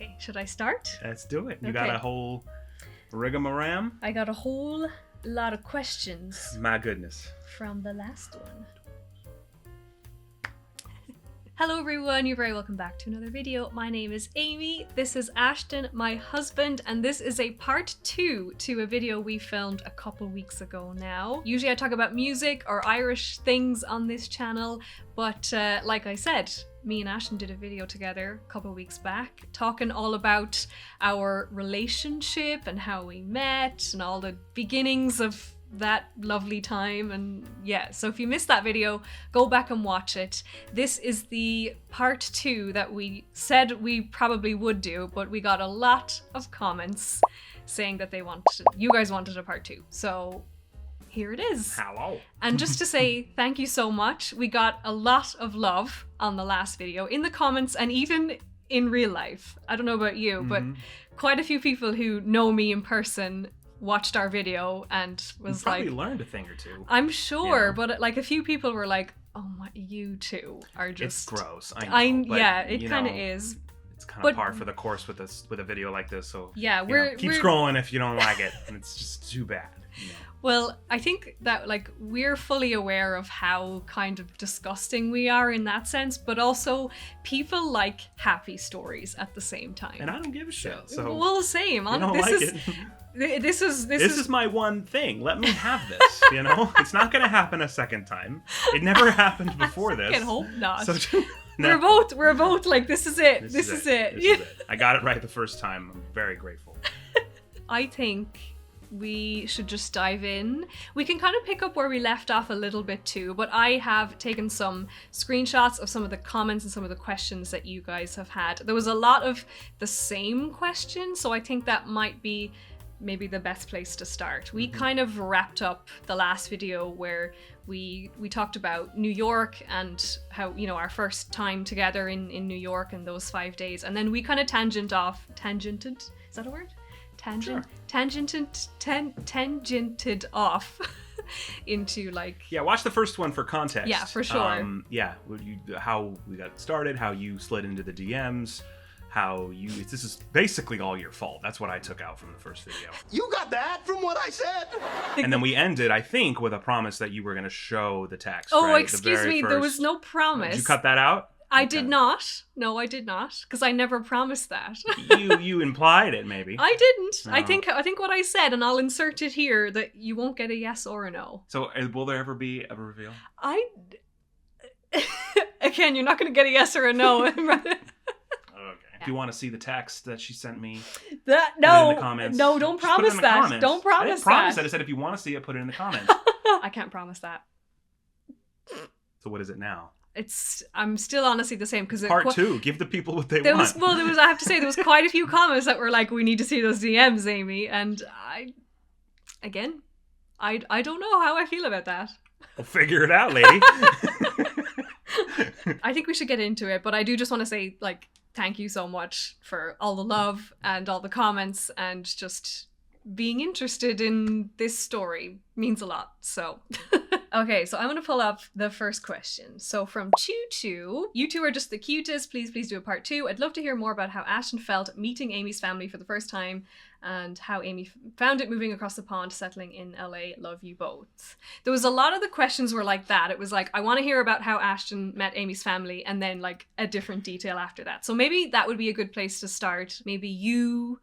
Okay, should I start? Let's do it. You Okay. got a whole rigamaram? I got a whole lot of questions My goodness. from the last one. Hello everyone, you're very welcome back to another video. My name is Amy, this is Ashton, my husband, and this is a part 2 to a video we filmed a couple weeks ago now. Usually I talk about music or Irish things on this channel, but like I said, me and Ashton did a video together a couple weeks back talking all about our relationship and how we met and all the beginnings of that lovely time. And yeah, so if you missed that video, go back and watch it. This is the part 2 that we said we probably would do, but we got a lot of comments saying that you guys wanted a part 2. So here it is. Hello. And just to say thank you so much. We got a lot of love on the last video in the comments and even in real life. I don't know about you, but quite a few people who know me in person watched our video and was Probably like, learned a thing or two. I'm sure, Yeah. but like a few people were like, oh my, you two are just... It's gross. I know. But, yeah, it you kind of know, is. It's kind But- of par for the course with a video like this. So Yeah, you know, keep scrolling if you don't like it, and it's just too bad. You know? Well, I think that like we're fully aware of how kind of disgusting we are in that sense, but also people like happy stories at the same time. And I don't give a shit. So Well, same. you don't This like is it. this This is my one thing. Let me have this. You know, it's not gonna happen a second time. It never happened before this. I can hope not. So no. We're both like, this is it. This is it. This is it. I got it right the first time. I'm very grateful. I think we should just dive in. We can kind of pick up where we left off a little bit too, but I have taken some screenshots of some of the comments and some of the questions that you guys have had. There was a lot of the same questions, so I think that might be maybe the best place to start. We kind of wrapped up the last video where we talked about New York and how, you know, our first time together in New York and those 5 days, and then we kind of tangented, is that a word? Sure. Tangented off into like... Yeah, watch the first one for context. Yeah, for sure. How we got started, how you slid into the DMs, this is basically all your fault. That's what I took out from the first video. You got that from what I said? And then we ended, I think, with a promise that you were going to show the text. Oh, right? excuse me, there was no promise. Did you cut that out? I did not. No, I did not, because I never promised that. You implied it, maybe. I didn't. No. I think what I said, and I'll insert it here, that you won't get a yes or a no. So, will there ever be a reveal? Again, you're not going to get a yes or a no. Okay. Do you want to see the text that she sent me? No, Put it in the comments. no, don't Just put it promise in the that. comments. Don't promise I didn't promise that. I said if you want to see it, put it in the comments. I can't promise that. So what is it now? I'm still honestly the same because Part 2. Give the people what they there want. was I have to say there was quite a few comments that were like, we need to see those DMs, Amy, and I don't know how I feel about that. We'll figure it out, lady. I think we should get into it, but I do just want to say, like, thank you so much for all the love and all the comments and just being interested in this story means a lot. So okay, so I'm going to pull up the first question. So from Choo, you two are just the cutest. Please do a part 2. I'd love to hear more about how Ashton felt meeting Amy's family for the first time and how Amy found it moving across the pond, settling in LA. Love you both. There was a lot of the questions were like that. It was like, I want to hear about how Ashton met Amy's family and then like a different detail after that. So maybe that would be a good place to start. Maybe you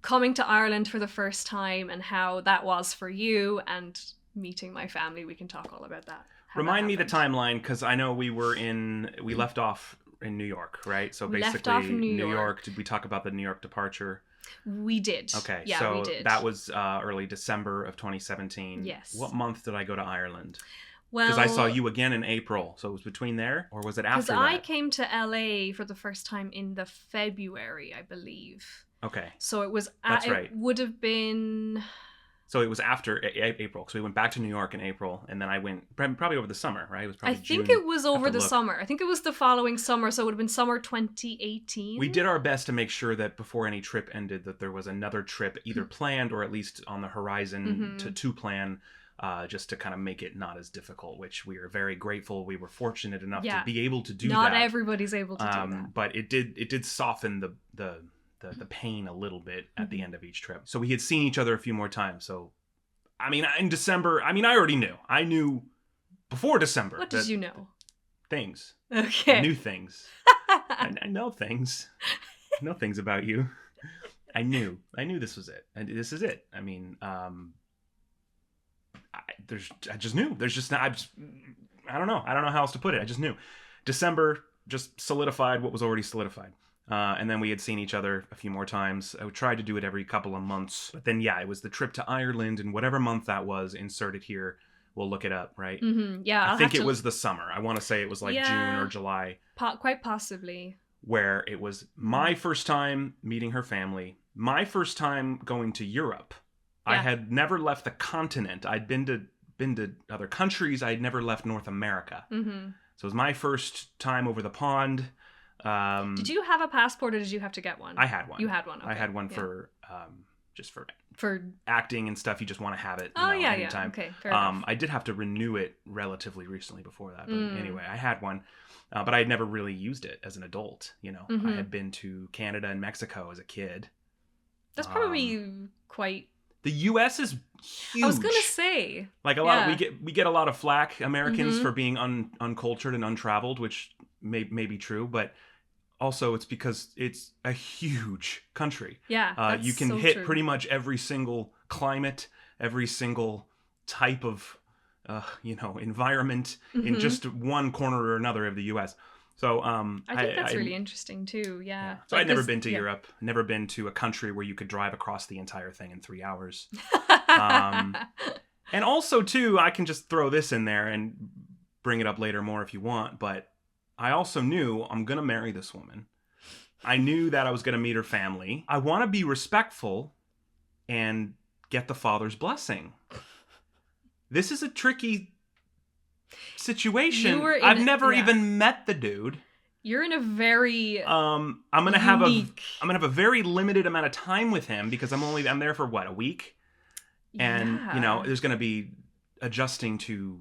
coming to Ireland for the first time and how that was for you, and meeting my family. We can talk all about that. Remind me the timeline, because I know we left off in New York, right? So We basically, left off in New York. Did we talk about the New York departure? We did. Okay, yeah, so we did. that was early December of 2017. Yes. What month did I go to Ireland? Well, Because I saw you again in April, so it was between there, or was it after that? Because I came to LA for the first time in the February, I believe. Okay. So it was. That's right. It would have been. So it was after April. So we went back to New York in April, and then I went probably over the summer, right? It was probably I think June. it was over the summer. I think it was the following summer, so it would have been summer 2018. We did our best to make sure that before any trip ended, that there was another trip either planned or at least on the horizon to plan, just to kind of make it not as difficult, which we are very grateful. We were fortunate enough to be able to do that. Not everybody's able to do that. But it did soften the the pain a little bit at the end of each trip. So we had seen each other a few more times. So, I mean, in December, I already knew. I knew before December. What did you know? Things. Okay. I knew things. I know things. I know things about you. I knew this was it. And this is it. I mean, I just knew. There's just not, I don't know. I don't know how else to put it. I just knew. December just solidified what was already solidified. And then we had seen each other a few more times. I tried to do it every couple of months. But then, yeah, it was the trip to Ireland, and whatever month that was, insert it here. We'll look it up, right? Mm-hmm. Yeah, I think it was the summer. I want to say it was like June or July. Quite possibly. Where it was my first time meeting her family. My first time going to Europe. Yeah. I had never left the continent. I'd been to other countries. I'd never left North America. Mm-hmm. So it was my first time over the pond. Did you have a passport or did you have to get one? I had one. You had one. Okay. I had one for just for acting and stuff. You just want to have it. Anytime. Okay, fair enough. I did have to renew it relatively recently before that, but anyway, I had one, but I had never really used it as an adult. You know, I had been to Canada and Mexico as a kid. That's probably quite. The U.S. is huge. I was gonna say, like a lot. We get a lot of flack, Americans, for being uncultured and untraveled, which may be true, but also it's because it's a huge country. Yeah, you can hit pretty much every single climate, every single type of environment in just one corner or another of the U.S. So I think that's really interesting too. Yeah. So I'd never been to Europe, never been to a country where you could drive across the entire thing in 3 hours. And also too, I can just throw this in there and bring it up later more if you want, but I also knew I'm going to marry this woman. I knew that I was going to meet her family. I want to be respectful and get the father's blessing. This is a tricky situation. I've never even met the dude. You're in a very I'm gonna have a very limited amount of time with him because I'm there for what, a week? And there's gonna be adjusting to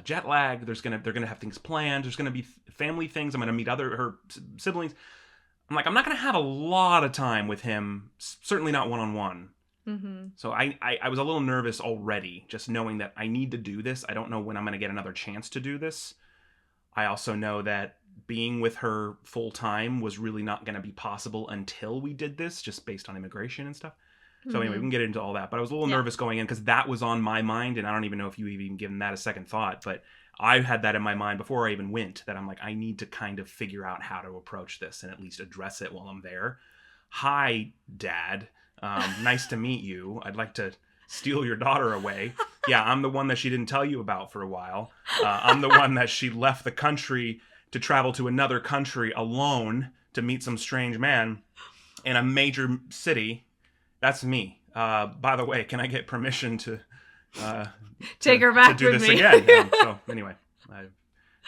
jet lag. They're gonna have things planned. There's gonna be family things. I'm gonna meet her siblings. I'm not gonna have a lot of time with him. Certainly not one-on-one. Mm-hmm. So I was a little nervous already, just knowing that I need to do this. I don't know when I'm gonna get another chance to do this. I also know that being with her full time was really not gonna be possible until we did this, just based on immigration and stuff. So anyway, we can get into all that. But I was a little nervous going in because that was on my mind, and I don't even know if you even given that a second thought. But I had that in my mind before I even went, that I'm like, I need to kind of figure out how to approach this and at least address it while I'm there. Hi, Dad. Nice to meet you. I'd like to steal your daughter away. Yeah, I'm the one that she didn't tell you about for a while. I'm the one that she left the country to travel to another country alone to meet some strange man in a major city. That's me. By the way, can I get permission to take her back to do with this me? Again? So anyway,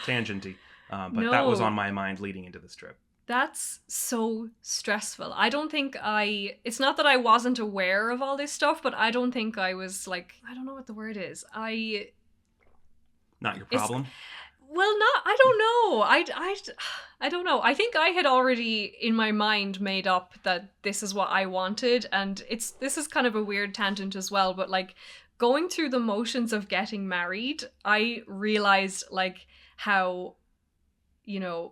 tangenty. But that was on my mind leading into this trip. That's so stressful. I don't think it's not that I wasn't aware of all this stuff, but I don't think I was like, I don't know what the word is. Not your problem? Well, I don't know. I don't know. I think I had already in my mind made up that this is what I wanted, and this is kind of a weird tangent as well, but like going through the motions of getting married, I realized like how,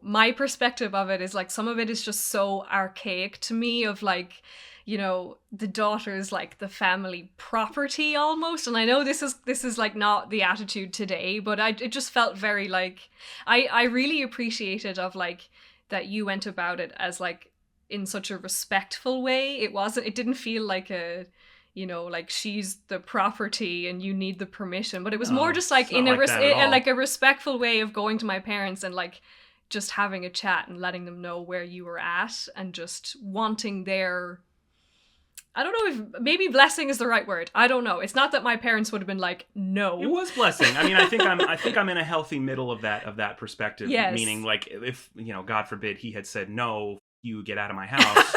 my perspective of it is like some of it is just so archaic to me, of like, the daughter's like the family property almost. And I know this is like not the attitude today, but it just felt very like, I really appreciated of like that you went about it as like in such a respectful way. It didn't feel like a, like she's the property and you need the permission, but it was more just like in a respectful way of going to my parents and like just having a chat and letting them know where you were at and just wanting their, I don't know if maybe blessing is the right word. I don't know. It's not that my parents would have been like, no. It was blessing. I mean, I think I'm in a healthy middle of that perspective. Yes. Meaning like if, God forbid he had said, no, you get out of my house.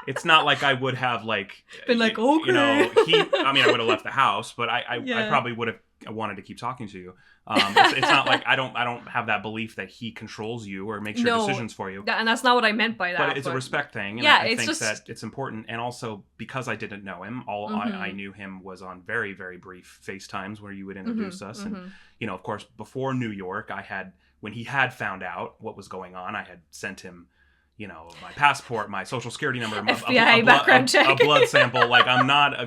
It's not like I would have like been like, okay. I would have left the house, but I probably would have wanted to keep talking to you. It's not like I don't have that belief that he controls you or makes your decisions for you. And that's not what I meant by that. But it's a respect thing. And I think that it's important. And also, because I didn't know him, I knew him was on very, very brief FaceTimes where you would introduce us. And, you know, of course, before New York, when he had found out what was going on, I had sent him, you know, my passport, my social security number, FBI background check, a blood sample. Like I'm not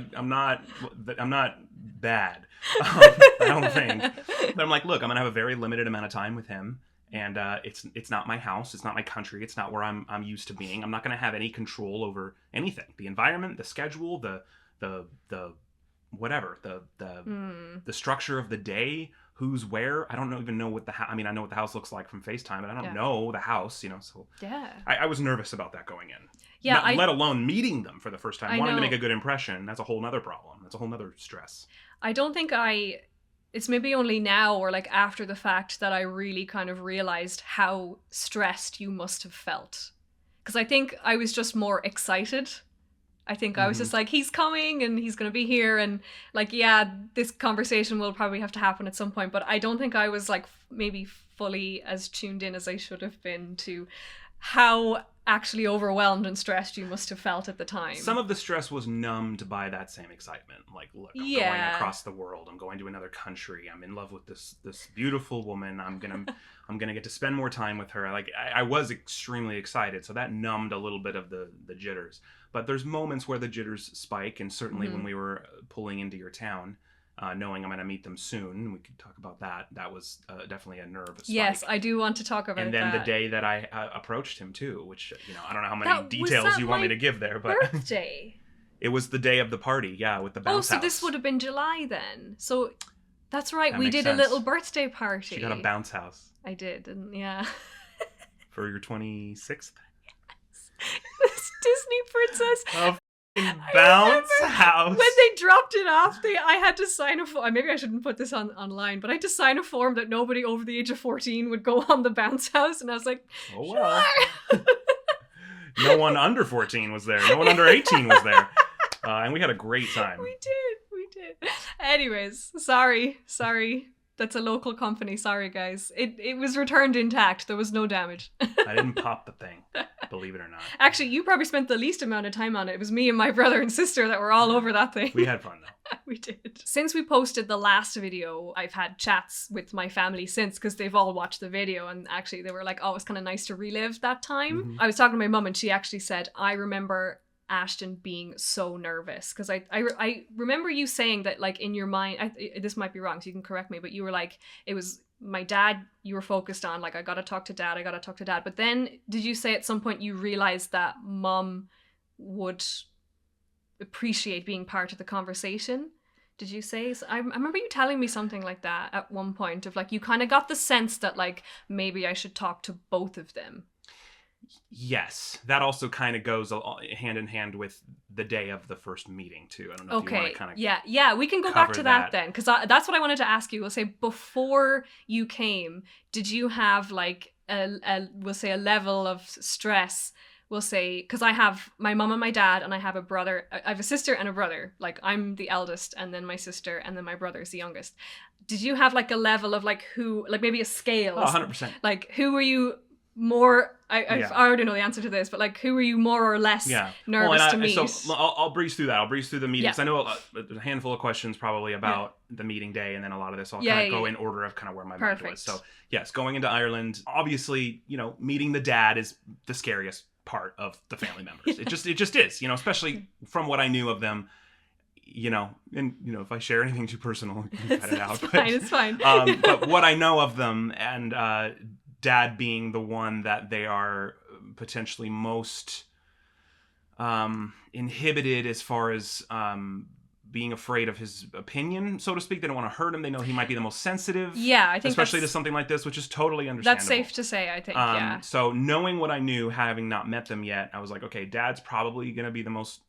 bad. I don't think. But I'm like, look, I'm gonna have a very limited amount of time with him, and it's not my house, it's not my country, it's not where I'm used to being. I'm not gonna have any control over anything, the environment, the schedule, the whatever, the structure of the day. Who's where? I don't even know what I mean, I know what the house looks like from FaceTime, but I don't know the house, you know, so I was nervous about that going in. Yeah. Let alone meeting them for the first time. Wanting to make a good impression, that's a whole nother problem. That's a whole nother stress. I don't think it's maybe only now or like after the fact that I really kind of realized how stressed you must have felt. Because I think I was just more excited. I think I was just like, he's coming and he's going to be here. And like, yeah, this conversation will probably have to happen at some point. But I don't think I was like maybe fully as tuned in as I should have been to how actually overwhelmed and stressed you must have felt at the time. Some of the stress was numbed by that same excitement. Like, look, I'm going across the world. I'm going to another country. I'm in love with this beautiful woman. I'm gonna get to spend more time with her. Like, I was extremely excited, so that numbed a little bit of the jitters. But there's moments where the jitters spike, and certainly when we were pulling into your town, knowing I'm going to meet them soon, we could talk about that. That was definitely a nerve spike. Yes, I do want to talk about that. And then the day that I approached him too, which, you know, I don't know how many details you want me to give there, but birthday. It was the day of the party, yeah, with the bounce house. So this would have been July then. So that's right, we did sense. a little birthday party. She got a bounce house. I did, and yeah. For your 26th? This Disney princess. Bounce house. When they dropped it off, I had to sign a form. Maybe I shouldn't put this online, but I had to sign a form that nobody over the age of 14 would go on the bounce house, and I was like, oh well. Sure. No one under 14 was there. No one under 18 was there. And we had a great time. We did. Anyways, sorry. That's a local company. Sorry, guys. It was returned intact. There was no damage. I didn't pop the thing, believe it or not. Actually, you probably spent the least amount of time on it. It was me and my brother and sister that were all over that thing. We had fun, though. We did. Since we posted the last video, I've had chats with my family since, because they've all watched the video, and actually they were like, oh, it's kind of nice to relive that time. I was talking to my mum, and she actually said, I remember Ashton being so nervous, because I remember you saying that, like, in your mind, this might be wrong, so you can correct me, but you were like, it was my dad you were focused on, like, I gotta talk to dad. But then did you say at some point you realized that mom would appreciate being part of the conversation? Did you say? I remember you telling me something like that at one point, of like, you kind of got the sense that, like, maybe I should talk to both of them. Yes, that also kind of goes hand in hand with the day of the first meeting too. I don't know if you want to kind of yeah, we can go back to that then, because that's what I wanted to ask you. We'll say, before you came, did you have like we'll say a level of stress? We'll say, because I have my mom and my dad, and I have a brother. I have a sister and a brother. Like, I'm the eldest, and then my sister, and then my brother is the youngest. Did you have like a level of like who, like maybe a scale? 100%. Like, who were you more? I already know the answer to this, but like, who were you more or less nervous to meet? So I'll breeze through that. I'll breeze through the meetings. Yeah. I know a handful of questions probably about the meeting day, and then a lot of this I'll kind of go in order of kind of where my mind was. So yes, going into Ireland, obviously, you know, meeting the dad is the scariest part of the family members. It just is, you know, especially from what I knew of them. You know, and you know, if I share anything too personal, you can cut it out. It's fine. But what I know of them, and dad being the one that they are potentially most inhibited as far as being afraid of his opinion, so to speak. They don't want to hurt him. They know he might be the most sensitive. Yeah, I think especially to something like this, which is totally understandable. That's safe to say, I think. Yeah. So knowing what I knew, having not met them yet, I was like, okay, dad's probably going to be the most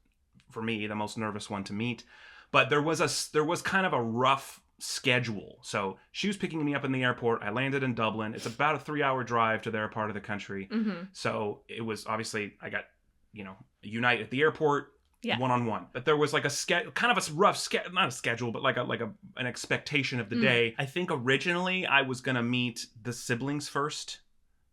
nervous one to meet. But there was kind of a rough schedule. So she was picking me up in the airport. I landed in Dublin. It's about a 3-hour drive to their part of the country. So it was obviously, I got, you know, Unite at the airport, one-on-one. But there was like kind of a rough not a schedule, but like an expectation of the day. I think originally I was gonna meet the siblings first,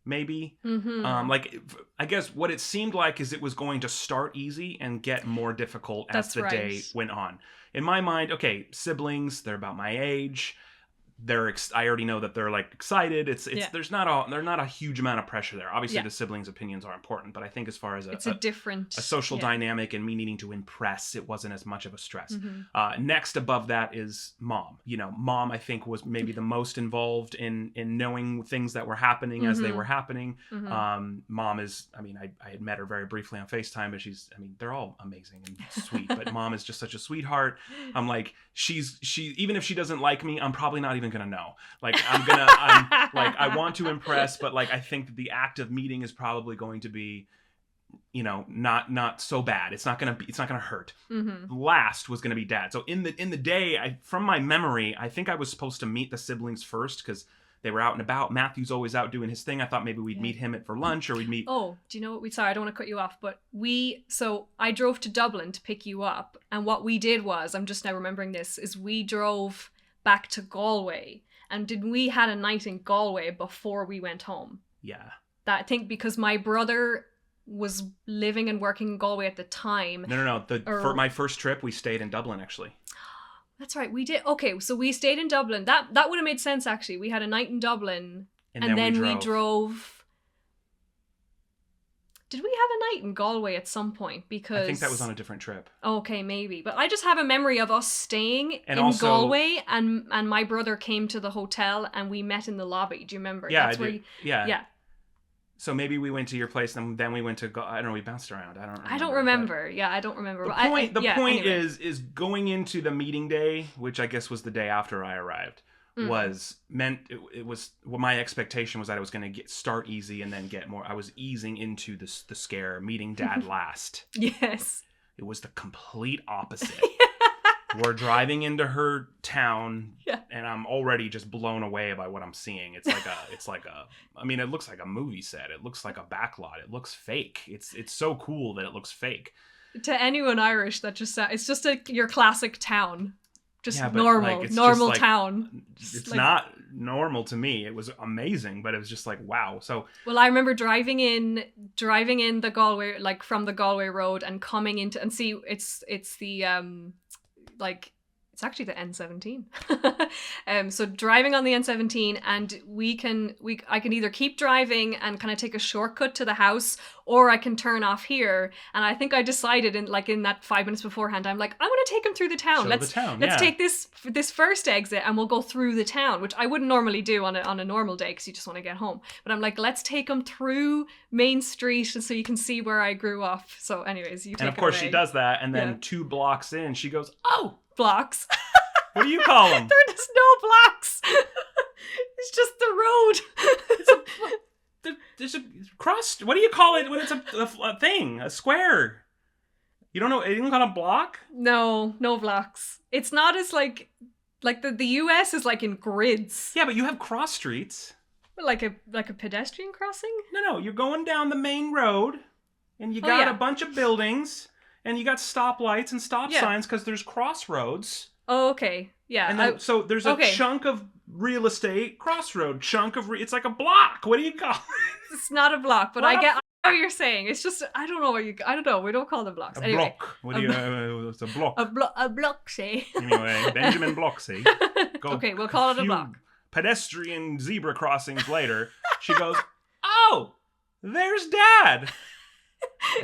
maybe. Like, I guess what it seemed like is it was going to start easy and get more difficult as the day went on. In my mind, okay, siblings, they're about my age. I already know that they're like excited. There's not a huge amount of pressure there. Obviously the siblings' opinions are important, but I think as far as a social dynamic and me needing to impress, it wasn't as much of a stress. Next above that is mom. You know, mom I think was maybe the most involved in knowing things that were happening as they were happening. Mom is, I mean, I had met her very briefly on FaceTime, but they're all amazing and sweet, but mom is just such a sweetheart. I'm like, she even if she doesn't like me, I'm probably not even gonna know. Like, I want to impress, but like I think that the act of meeting is probably going to be, you know, not so bad. It's not gonna hurt. Last was gonna be dad. So in the day, from my memory, I think I was supposed to meet the siblings first because they were out and about. Matthew's always out doing his thing. I thought maybe we'd meet him for lunch, or we'd meet... Oh, do you know what sorry, I don't want to cut you off, but so I drove to Dublin to pick you up, and what we did was, I'm just now remembering this, is we drove back to Galway, and we had a night in Galway before we went home. Yeah. That, I think because my brother was living and working in Galway at the time. No. For my first trip, we stayed in Dublin, actually. That's right, we did. Okay, so we stayed in Dublin. That would have made sense, actually. We had a night in Dublin, and then we drove. Did we have a night in Galway at some point? Because I think that was on a different trip. Okay, maybe. But I just have a memory of us staying in Galway, and my brother came to the hotel, and we met in the lobby. Do you remember? Yeah, Yeah. So maybe we went to your place, and then we went to... I don't know, we bounced around. I don't remember. Yeah, I don't remember. The point is going into the meeting day, which I guess was the day after I arrived, was my expectation was that it was going to start easy and then get more. I was easing into the scare, meeting dad last. Yes. It was the complete opposite. We're driving into her town, and I'm already just blown away by what I'm seeing. It looks like a movie set. It looks like a backlot. It looks fake. It's so cool that it looks fake. To anyone Irish, it's just your classic town. Just normal like, town. It's like, not normal to me. It was amazing, but it was just like, wow. So, well, I remember driving in the Galway, like from the Galway road, and coming into, and see, it's the it's actually the N17. So driving on the N17, and I can either keep driving and kind of take a shortcut to the house, or I can turn off here. And I think I decided in that 5 minutes beforehand, I'm like, I want to take him through the town. Let's take this first exit, and we'll go through the town, which I wouldn't normally do on a normal day because you just want to get home. But I'm like, let's take him through Main Street, and so you can see where I grew up. So, anyways, you take it away. And of course she does that, and then 2 blocks in, she goes, "Oh, blocks." What do you call them? There are just no blocks. It's just the road. There's a cross. What do you call it when it's a thing? A square. You don't know? You don't call it a block? No blocks. It's not as like the US is like in grids. Yeah, but you have cross streets. Like a pedestrian crossing? No. You're going down the main road, and you got a bunch of buildings, and you got stoplights and stop signs because there's crossroads. Oh, okay. Yeah. And then, so there's a chunk of real estate, crossroad, it's like a block. What do you call it? It's not a block, but I get what you're saying. It's just, I don't know. We don't call them blocks. Anyway, block. It's a block. A block, say. Anyway, Benjamin Blocksy. Okay, we'll call it a block. Pedestrian zebra crossings later, she goes, "Oh, there's Dad."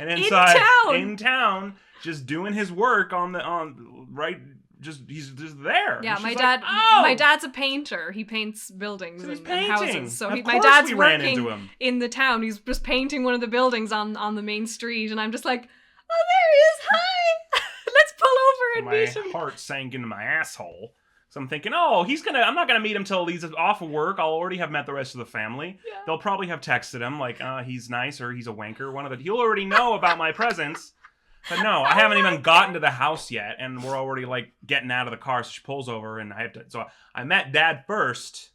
And inside, in town, just doing his work he's just there. Yeah, my dad's a painter. He paints buildings and houses. So my dad's working in the town. He's just painting one of the buildings on the main street, and I'm just like, "Oh, there he is! Hi! Let's pull over and meet him." My heart sank into my asshole. So I'm thinking, I'm not gonna meet him till he's off of work. I'll already have met the rest of the family. Yeah. They'll probably have texted him like, he's nice or he's a wanker. One of it. He'll already know about my presence. But no, I haven't even gotten to the house yet, and we're already like getting out of the car. So she pulls over, and so I met Dad first,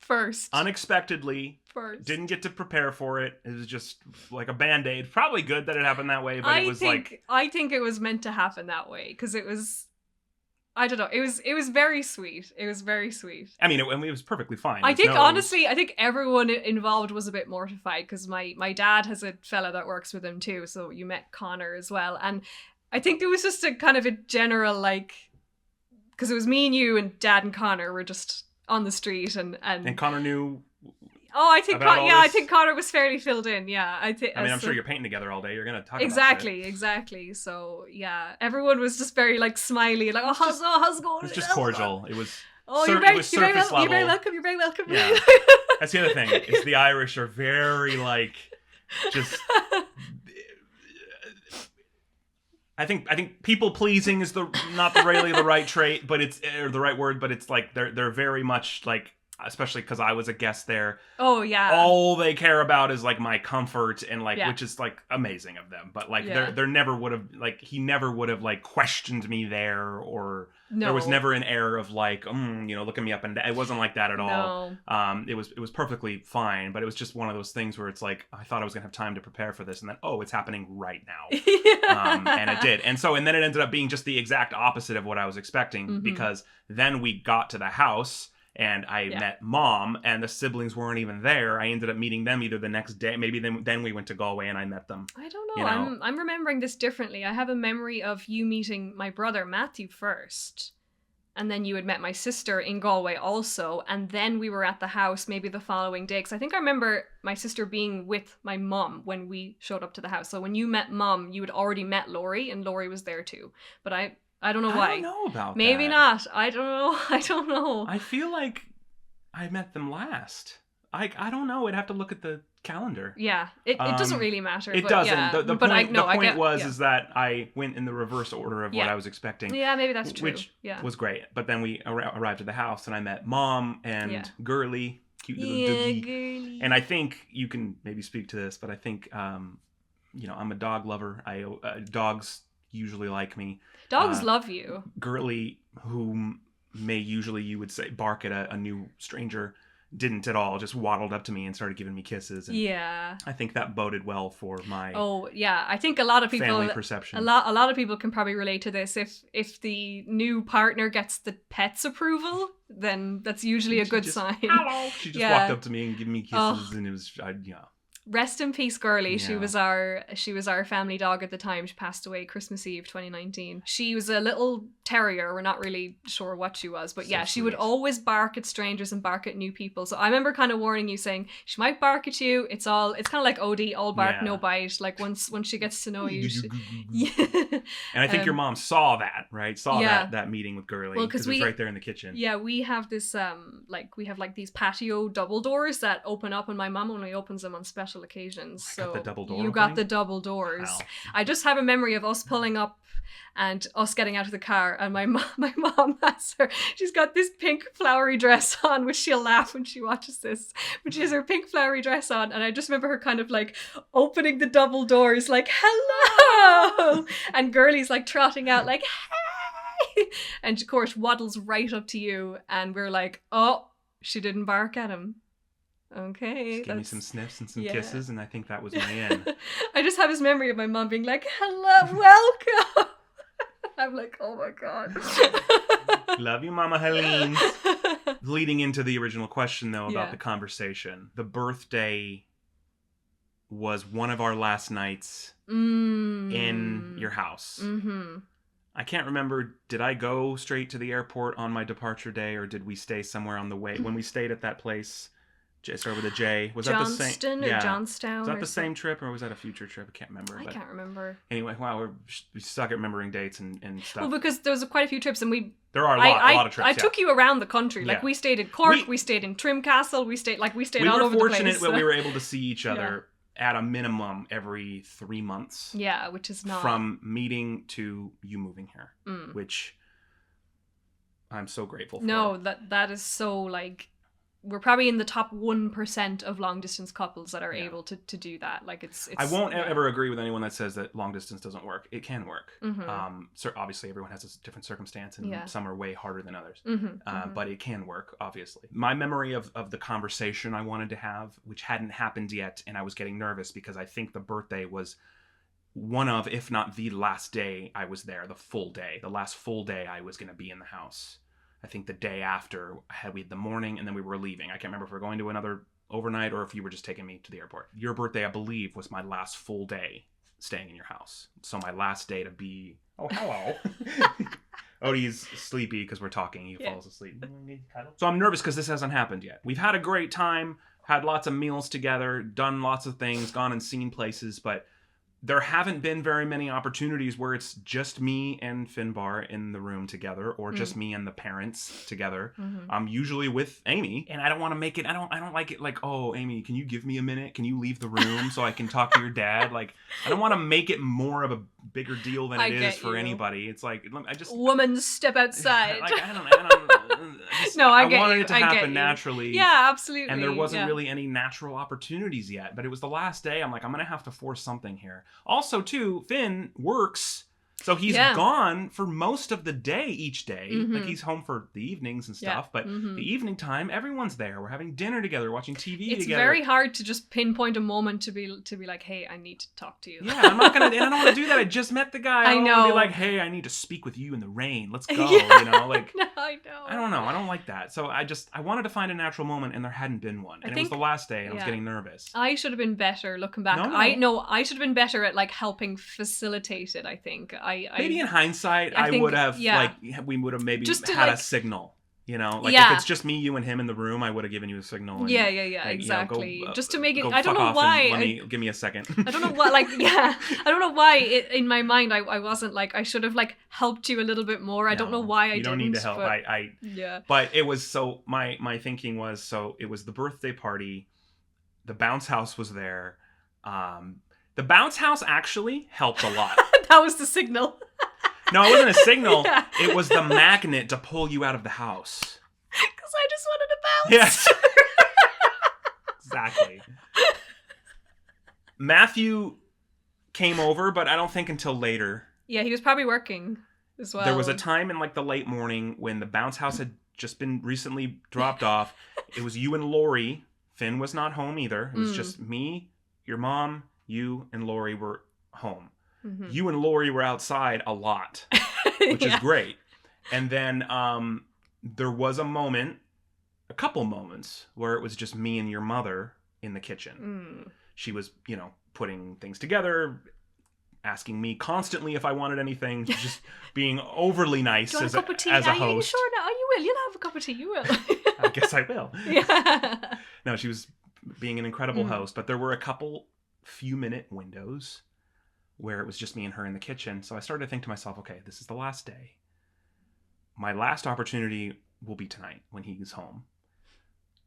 First. Unexpectedly. First. Didn't get to prepare for it. It was just like a Band-Aid. Probably good that it happened that way, but I think it was meant to happen that way, because it was, I don't know, it was very sweet. It was very sweet. I mean, it was perfectly fine. I think, honestly, I think everyone involved was a bit mortified, because my dad has a fella that works with him too, so you met Connor as well, and I think there was just a kind of a general, like, because it was me and you and Dad and Connor were just on the street, and Connor knew. Oh, I think I think Connor was fairly filled in. Yeah, I mean, I'm sure you're painting together all day. You're gonna talk exactly. So yeah, everyone was just very like smiley, like how's it going? It was just cordial. It was. You're very welcome. You're very welcome. Yeah, that's the other thing. Is the Irish are very like just. I think people pleasing is not really the right trait, but it's the right word. But it's like they're very much like. Especially because I was a guest there. Oh yeah. All they care about is like my comfort and like, yeah. which is like amazing of them. But like, yeah. there never would have like he never would have like questioned me there, or no. There was never an air of like, looking me up and down. It wasn't like that at all. No. It was perfectly fine, but it was just one of those things where it's like I thought I was gonna have time to prepare for this, and then it's happening right now. And it did, and then it ended up being just the exact opposite of what I was expecting, because then we got to the house. And I met Mom, and the siblings weren't even there. I ended up meeting them either the next day, maybe then we went to Galway and I met them. I don't know. I'm remembering this differently. I have a memory of you meeting my brother Matthew first, and then you had met my sister in Galway also, and then we were at the house maybe the following day. Because I think I remember my sister being with my mum when we showed up to the house. So when you met Mum, you had already met Laurie, and Laurie was there too. But I don't know why. I don't know about Maybe that. not. I don't know. I feel like I met them last. I don't know. I'd have to look at the calendar. Yeah, it doesn't really matter. It but doesn't. Yeah. The but point, the point is that I went in the reverse order of what I was expecting. Yeah, maybe that's true. Which was great. But then we arrived at the house, and I met Mom and Girly, cute little doogie. Girly. And I think you can maybe speak to this, but I think I'm a dog lover. Dogs usually like me. Dogs love you. Girly, whom usually you would say bark at a new stranger, didn't at all. Just waddled up to me and started giving me kisses. And yeah. I think that boded well for my I think a lot of people family perception. A lot of people can probably relate to this. If the new partner gets the pet's approval, then that's usually a good sign. Hello. She just walked up to me and gave me kisses, and it was Rest in peace, Girly. Yeah. She was our family dog at the time. She passed away Christmas Eve 2019. She was a little terrier. We're not really sure what she was, but she would always bark at strangers and bark at new people. So I remember kind of warning you, saying she might bark at you. It's kind of like OD, all bark, no bite. Like once she gets to know you. And I think your mom saw that, right? That meeting with Girly, because it was right there in the kitchen. Yeah, we have this we have these patio double doors that open up, and my mom only opens them on special occasions. So got the double door you got the double doors. Wow. I just have a memory of us pulling up and us getting out of the car, and my mom has she's got this pink flowery dress on, which she'll laugh when she watches this, but she has her pink flowery dress on, and I just remember her kind of like opening the double doors like, hello, and Girly's like trotting out like, hey, and of course waddles right up to you, and we're like, oh, she didn't bark at him. Okay. Just give me some sniffs and some kisses, and I think that was my end. I just have this memory of my mom being like, hello, welcome. I'm like, oh my God. Love you, Mama Helene. Leading into the original question, though, about the conversation. The birthday was one of our last nights in your house. Mm-hmm. I can't remember, did I go straight to the airport on my departure day, or did we stay somewhere on the way? When we stayed at that place... Start with a J. Was Johnston that the same? or Johnstown? Was that the same trip, or was that a future trip? I can't remember. I can't remember. Anyway, wow, we suck at remembering dates and stuff. Well, because there was quite a few trips, and there are a lot of trips. I took you around the country. Like we stayed in Cork, we stayed in Trimcastle, we stayed all over the place. We were fortunate that we were able to see each other at a minimum every 3 months. Yeah, which is not from meeting to you moving here, which I'm so grateful for. No, that is so like. we're probably in the top 1% of long distance couples that are Yeah. able to do that. Like it's I won't ever agree with anyone that says that long distance doesn't work. It can work. Mhm. So obviously everyone has a different circumstance, and Yeah. some are way harder than others. Mhm. But it can work, obviously. My memory of the conversation I wanted to have, which hadn't happened yet, and I was getting nervous because I think the birthday was one of, if not the last day I was there, the full day, the last full day I was going to be in the house. I think the day after we had the morning, and then we were leaving. I can't remember if we were going to another overnight or if you were just taking me to the airport. Your birthday, I believe, was my last full day staying in your house. So my last day to be... Oh, hello. Odie's sleepy because we're talking. He falls asleep. So I'm nervous because this hasn't happened yet. We've had a great time, had lots of meals together, done lots of things, gone and seen places, but there haven't been very many opportunities where it's just me and Finbar in the room together, or just me and the parents together. I'm usually with Amy, and I don't want to make it. I don't like it. Like, oh, Amy, can you give me a minute? Can you leave the room so I can talk to your dad? Like, I don't want to make it more of a bigger deal than it is for anybody. It's like I just woman step outside. Like I don't No, I get wanted you. it to I get happen you. naturally. Yeah, absolutely. And there wasn't really any natural opportunities yet. But it was the last day. I'm like, I'm going to have to force something here. Also, too, Finn works. So he's gone for most of the day each day. Like, he's home for the evenings and stuff. But the evening time, everyone's there. We're having dinner together, watching TV together. It's very hard to just pinpoint a moment to be like, hey, I need to talk to you. Yeah, I'm not going to... And I don't want to do that. I just met the guy. I don't know. want to be like, hey, I need to speak with you in the rain. Let's go, you know? Like, no, I know. I don't know. I don't like that. So I wanted to find a natural moment, and there hadn't been one. And it was the last day, and I was getting nervous. I should have been better looking back. No. I should have been better at like helping facilitate it, I think. Maybe in hindsight, I would have we would have maybe just had a signal. You know, like if it's just me, you, and him in the room, I would have given you a signal. And, exactly. You know, just to make it. go I don't fuck know off why. Give me a second. I don't know why. I don't know why. In my mind, I wasn't like I should have like helped you a little bit more. I don't know why I didn't. You don't need to help. But, But it was my thinking was it was the birthday party. The bounce house was there. The bounce house actually helped a lot. That was the signal. No, it wasn't a signal. It was the magnet to pull you out of the house. Because I just wanted to bounce. Yes. Exactly. Matthew came over, but I don't think until later. Yeah, he was probably working as well. There was a time in like the late morning when the bounce house had just been recently dropped off. It was you and Lori. Finn was not home either. It was just me, your mom, you, and Lori were home. You and Lori were outside a lot, which is great. And then there was a couple moments, where it was just me and your mother in the kitchen. She was, putting things together, asking me constantly if I wanted anything, just being overly nice as a host. Are you sure now? Oh, you will. You'll have a cup of tea. You will. I guess I will. Yeah. No, she was being an incredible host, but there were a few minute windows where it was just me and her in the kitchen. So I started to think to myself, okay, this is the last day. My last opportunity will be tonight when he's home.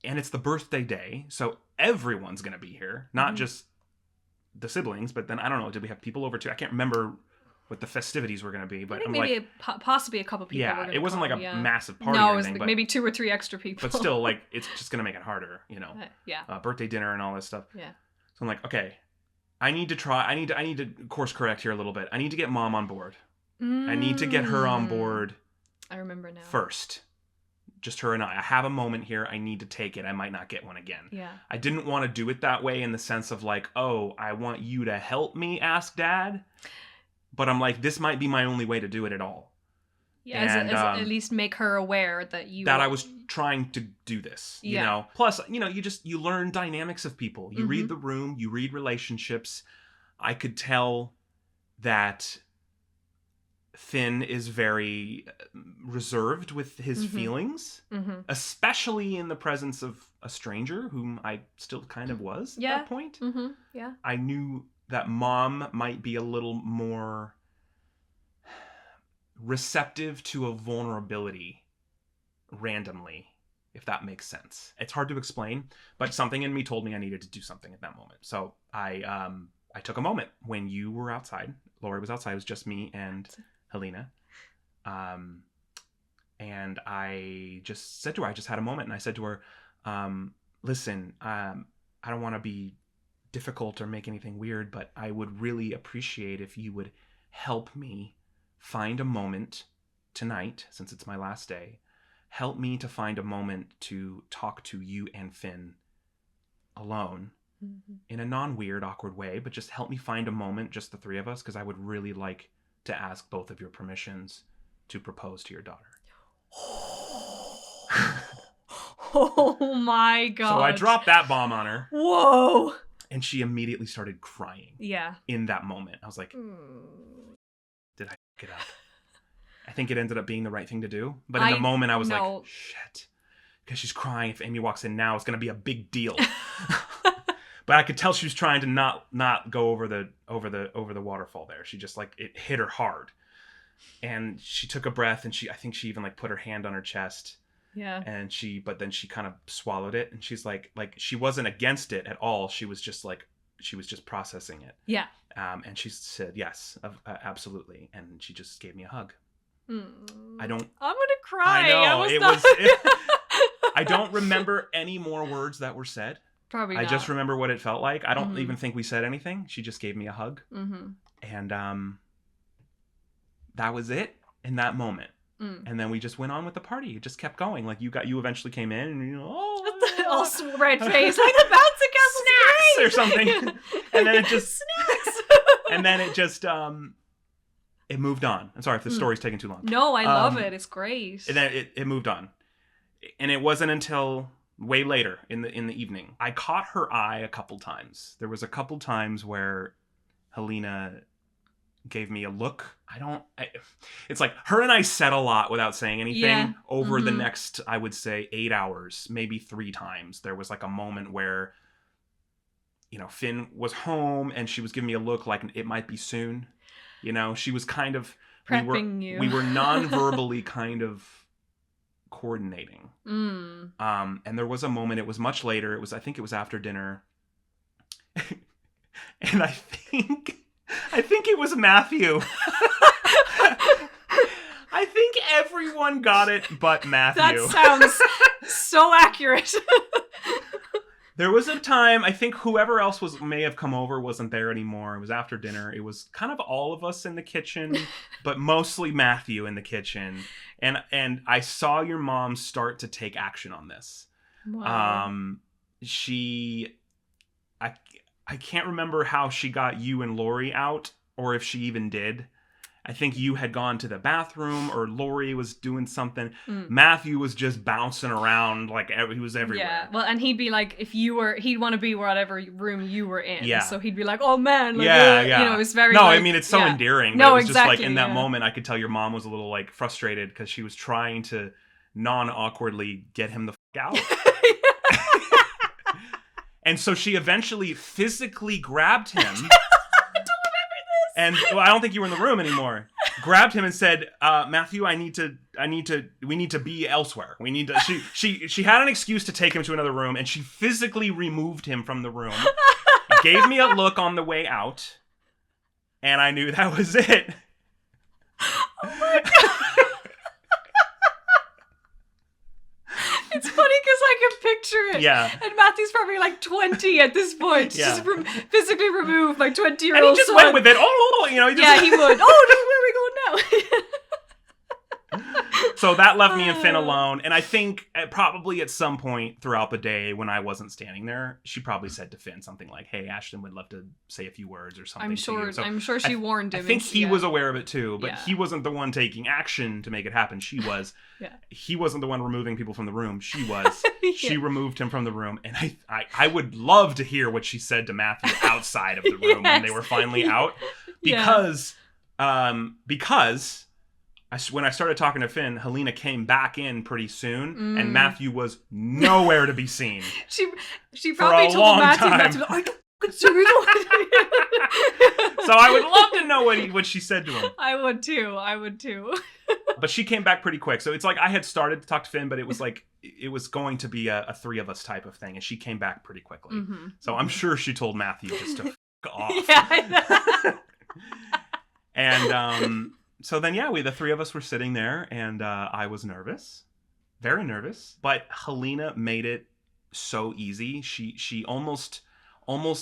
And it's the birthday day, so everyone's going to be here. Not just the siblings, but then, I don't know, did we have people over too? I can't remember what the festivities were going to be, but I think possibly a couple people. Yeah, it wasn't like a massive party no, or it was anything, like maybe 2 or 3 extra people. But still, like, it's just going to make it harder, Yeah. Birthday dinner and all this stuff. Yeah. So I'm like, okay, I need to course correct here a little bit. I need to get mom on board. I need to get her on board. I remember now. First. Just her and I have a moment here. I need to take it. I might not get one again. Yeah. I didn't want to do it that way in the sense of like, oh, I want you to help me ask Dad. But I'm like, this might be my only way to do it at all. Yeah, as at least make her aware that I was trying to do this, you know. Plus, you learn dynamics of people. You read the room, you read relationships. I could tell that Finn is very reserved with his feelings, especially in the presence of a stranger whom I still kind of was at that point. Yeah. I knew that mom might be a little more receptive to a vulnerability randomly, if that makes sense. It's hard to explain, but something in me told me I needed to do something at that moment. So I took a moment when you were outside. Lori was outside. It was just me and Helena. And I just said to her, I just had a moment, and I said to her, Listen, I don't want to be difficult or make anything weird, but I would really appreciate if you would help me find a moment tonight, since it's my last day. Help me to find a moment to talk to you and Finn alone in a non-weird, awkward way, but just help me find a moment, just the three of us, because I would really like to ask both of your permissions to propose to your daughter. Oh my god. So I dropped that bomb on her. Whoa. And she immediately started crying. Yeah. In that moment. I was like, did I f*** it up? I think it ended up being the right thing to do. But in the moment, I was like, shit. Because she's crying. If Amy walks in now, it's going to be a big deal. But I could tell she was trying to not go over the waterfall there. She just, like, it hit her hard. And she took a breath, and I think she even, like, put her hand on her chest. Yeah. And but then she kind of swallowed it, and she's like she wasn't against it at all. She was just processing it. Yeah. And she said, yes, absolutely. And she just gave me a hug. I'm gonna cry. I know. I don't remember any more words that were said. Probably not. I just remember what it felt like. I don't even think we said anything. She just gave me a hug. And that was it in that moment. And then we just went on with the party. It just kept going. Like, you eventually came in, and all red face, like the bouncy castle snacks or something. And then it just snacks. And then it just it moved on. I'm sorry if the story's taking too long. No, I love it. It's great. And then it moved on. And it wasn't until way later in the evening I caught her eye a couple times. There was a couple times where Helena gave me a look. It's like her and I said a lot without saying anything over the next, I would say, 8 hours, maybe 3 times. There was like a moment where, Finn was home and she was giving me a look like it might be soon. She was kind of prepping you. We were non-verbally kind of coordinating. And there was a moment, it was much later. I think it was after dinner. And I think it was Matthew. I think everyone got it but Matthew. That sounds so accurate. There was a time, I think whoever else may have come over wasn't there anymore. It was after dinner. It was kind of all of us in the kitchen, but mostly Matthew in the kitchen. And I saw your mom start to take action on this. Wow. I can't remember how she got you and Lori out, or if she even did. I think you had gone to the bathroom, or Lori was doing something. Matthew was just bouncing around like he was everywhere. Yeah, well, and he'd be like, he'd want to be whatever room you were in. Yeah. So he'd be like, oh man. Like, yeah. It was very. No, like, I mean, it's so endearing. No, it was exactly. Just like in that moment, I could tell your mom was a little like frustrated because she was trying to non-awkwardly get him the out. And so she eventually physically grabbed him. I don't remember this. And I don't think you were in the room anymore. Grabbed him and said, Matthew, we need to be elsewhere. We need to, she had an excuse to take him to another room, and she physically removed him from the room. Gave me a look on the way out, and I knew that was it. Oh my god. It's funny because I can picture it. Yeah. And Matthew's probably like 20 at this point. Yeah. Just physically removed my 20-year-old And he just son. went with it. Oh, he just... Yeah, he would. Oh, where are we going now? So that left me and Finn alone. And I think probably at some point throughout the day when I wasn't standing there, she probably said to Finn something like, hey, Ashton would love to say a few words or something. I'm sure she warned him. I think he was aware of it too, but he wasn't the one taking action to make it happen. She was. He wasn't the one removing people from the room. She was. She removed him from the room. And I would love to hear what she said to Matthew outside of the room when they were finally out. Because when I started talking to Finn, Helena came back in pretty soon, and Matthew was nowhere to be seen. She probably told Matthew not to. Are you serious? So I would love to know what she said to him. I would too. But she came back pretty quick. So it's like I had started to talk to Finn, but it was like it was going to be a 3 of us type of thing, and she came back pretty quickly. Mm-hmm. So I'm sure she told Matthew just to f*** off. Yeah, I know. And so then, the 3 of us were sitting there, and I was nervous, very nervous. But Helena made it so easy. She almost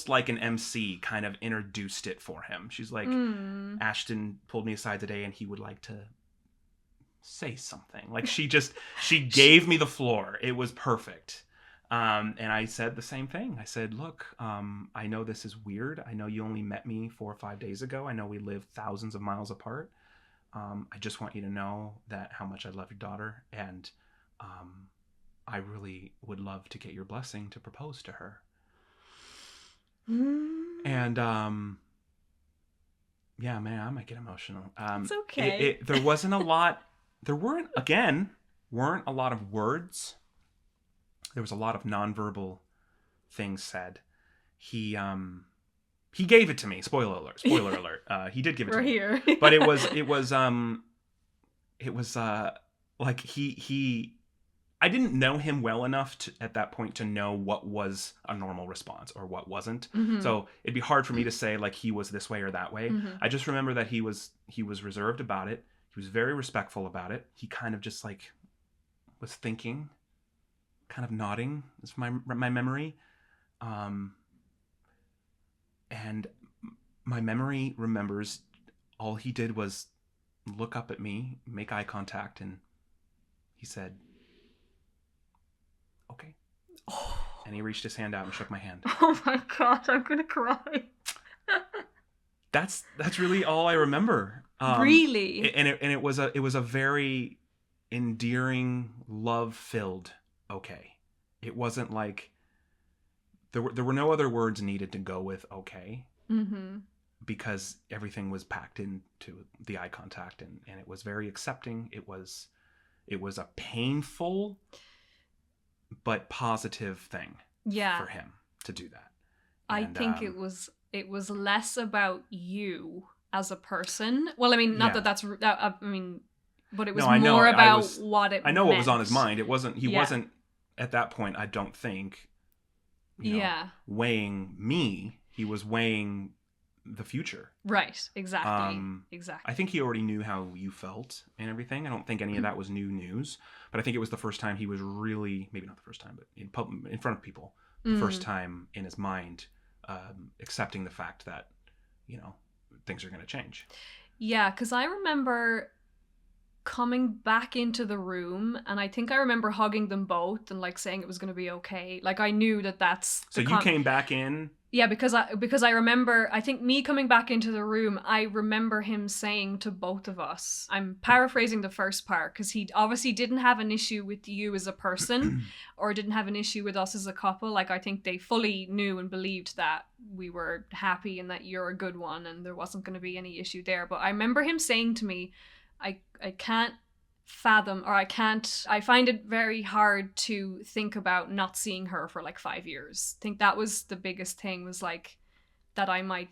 like an MC kind of introduced it for him. She's like, Ashton pulled me aside today and he would like to say something. Like she gave me the floor. It was perfect. And I said the same thing. I said, look, I know this is weird. I know you only met me 4 or 5 days ago. I know we live thousands of miles apart. I just want you to know that how much I love your daughter. And I really would love to get your blessing to propose to her. And yeah, man, I might get emotional. It's okay. There wasn't a lot. There weren't a lot of words. There was a lot of nonverbal things said. He gave it to me. Spoiler alert. He did give it to me. We're here. But it was like he I didn't know him well enough at that point to know what was a normal response or what wasn't. Mm-hmm. So it'd be hard for me to say like he was this way or that way. Mm-hmm. I just remember that he was reserved about it. He was very respectful about it. He kind of just like was thinking, kind of nodding is my memory. And my memory remembers all he did was look up at me, make eye contact, and he said, okay. Oh. And he reached his hand out and shook my hand. Oh my God, I'm gonna cry. That's really all I remember. Really? And it was a very endearing, love-filled okay. It wasn't like there were no other words needed to go with okay. Mm-hmm. Because everything was packed into the eye contact, and it was very accepting. It was a painful but positive thing for him to do that. I think it was less about you as a person. Well, I mean, not that I mean, but it was more about what it I know meant. what was on his mind. It wasn't, he wasn't at that point, I don't think, weighing me. He was weighing the future. Right. Exactly. Exactly. I think he already knew how you felt and everything. I don't think any of that was new news, but I think it was the first time he was really, maybe not the first time, but in front of people, the first time in his mind, accepting the fact that, things are going to change. Yeah, because I remember coming back into the room, and I think I remember hugging them both and like saying it was going to be okay. Like I knew that's. So you came back in. Yeah, because I remember, I think me coming back into the room, I remember him saying to both of us, I'm paraphrasing the first part, because he obviously didn't have an issue with you as a person or didn't have an issue with us as a couple. Like, I think they fully knew and believed that we were happy and that you're a good one and there wasn't going to be any issue there. But I remember him saying to me, I can't fathom, or I find it very hard to think about not seeing her for like 5 years. I think that was the biggest thing, was like that I might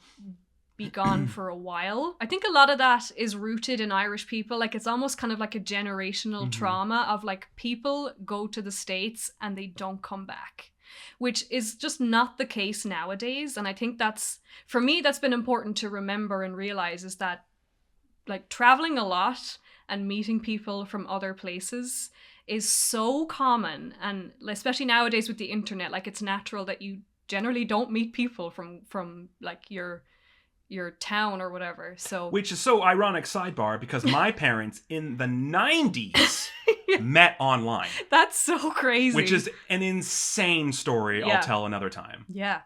be gone for a while. I think a lot of that is rooted in Irish people. Like it's almost kind of like a generational trauma of like people go to the States and they don't come back, which is just not the case nowadays. And I think that's, for me, that's been important to remember and realize, is that like traveling a lot and meeting people from other places is so common, and especially nowadays with the internet, like it's natural that you generally don't meet people from like your town or whatever. So, which is so ironic, sidebar, because my parents in the 90s met online. That's so crazy. Which is an insane story. I'll tell another time. Yeah,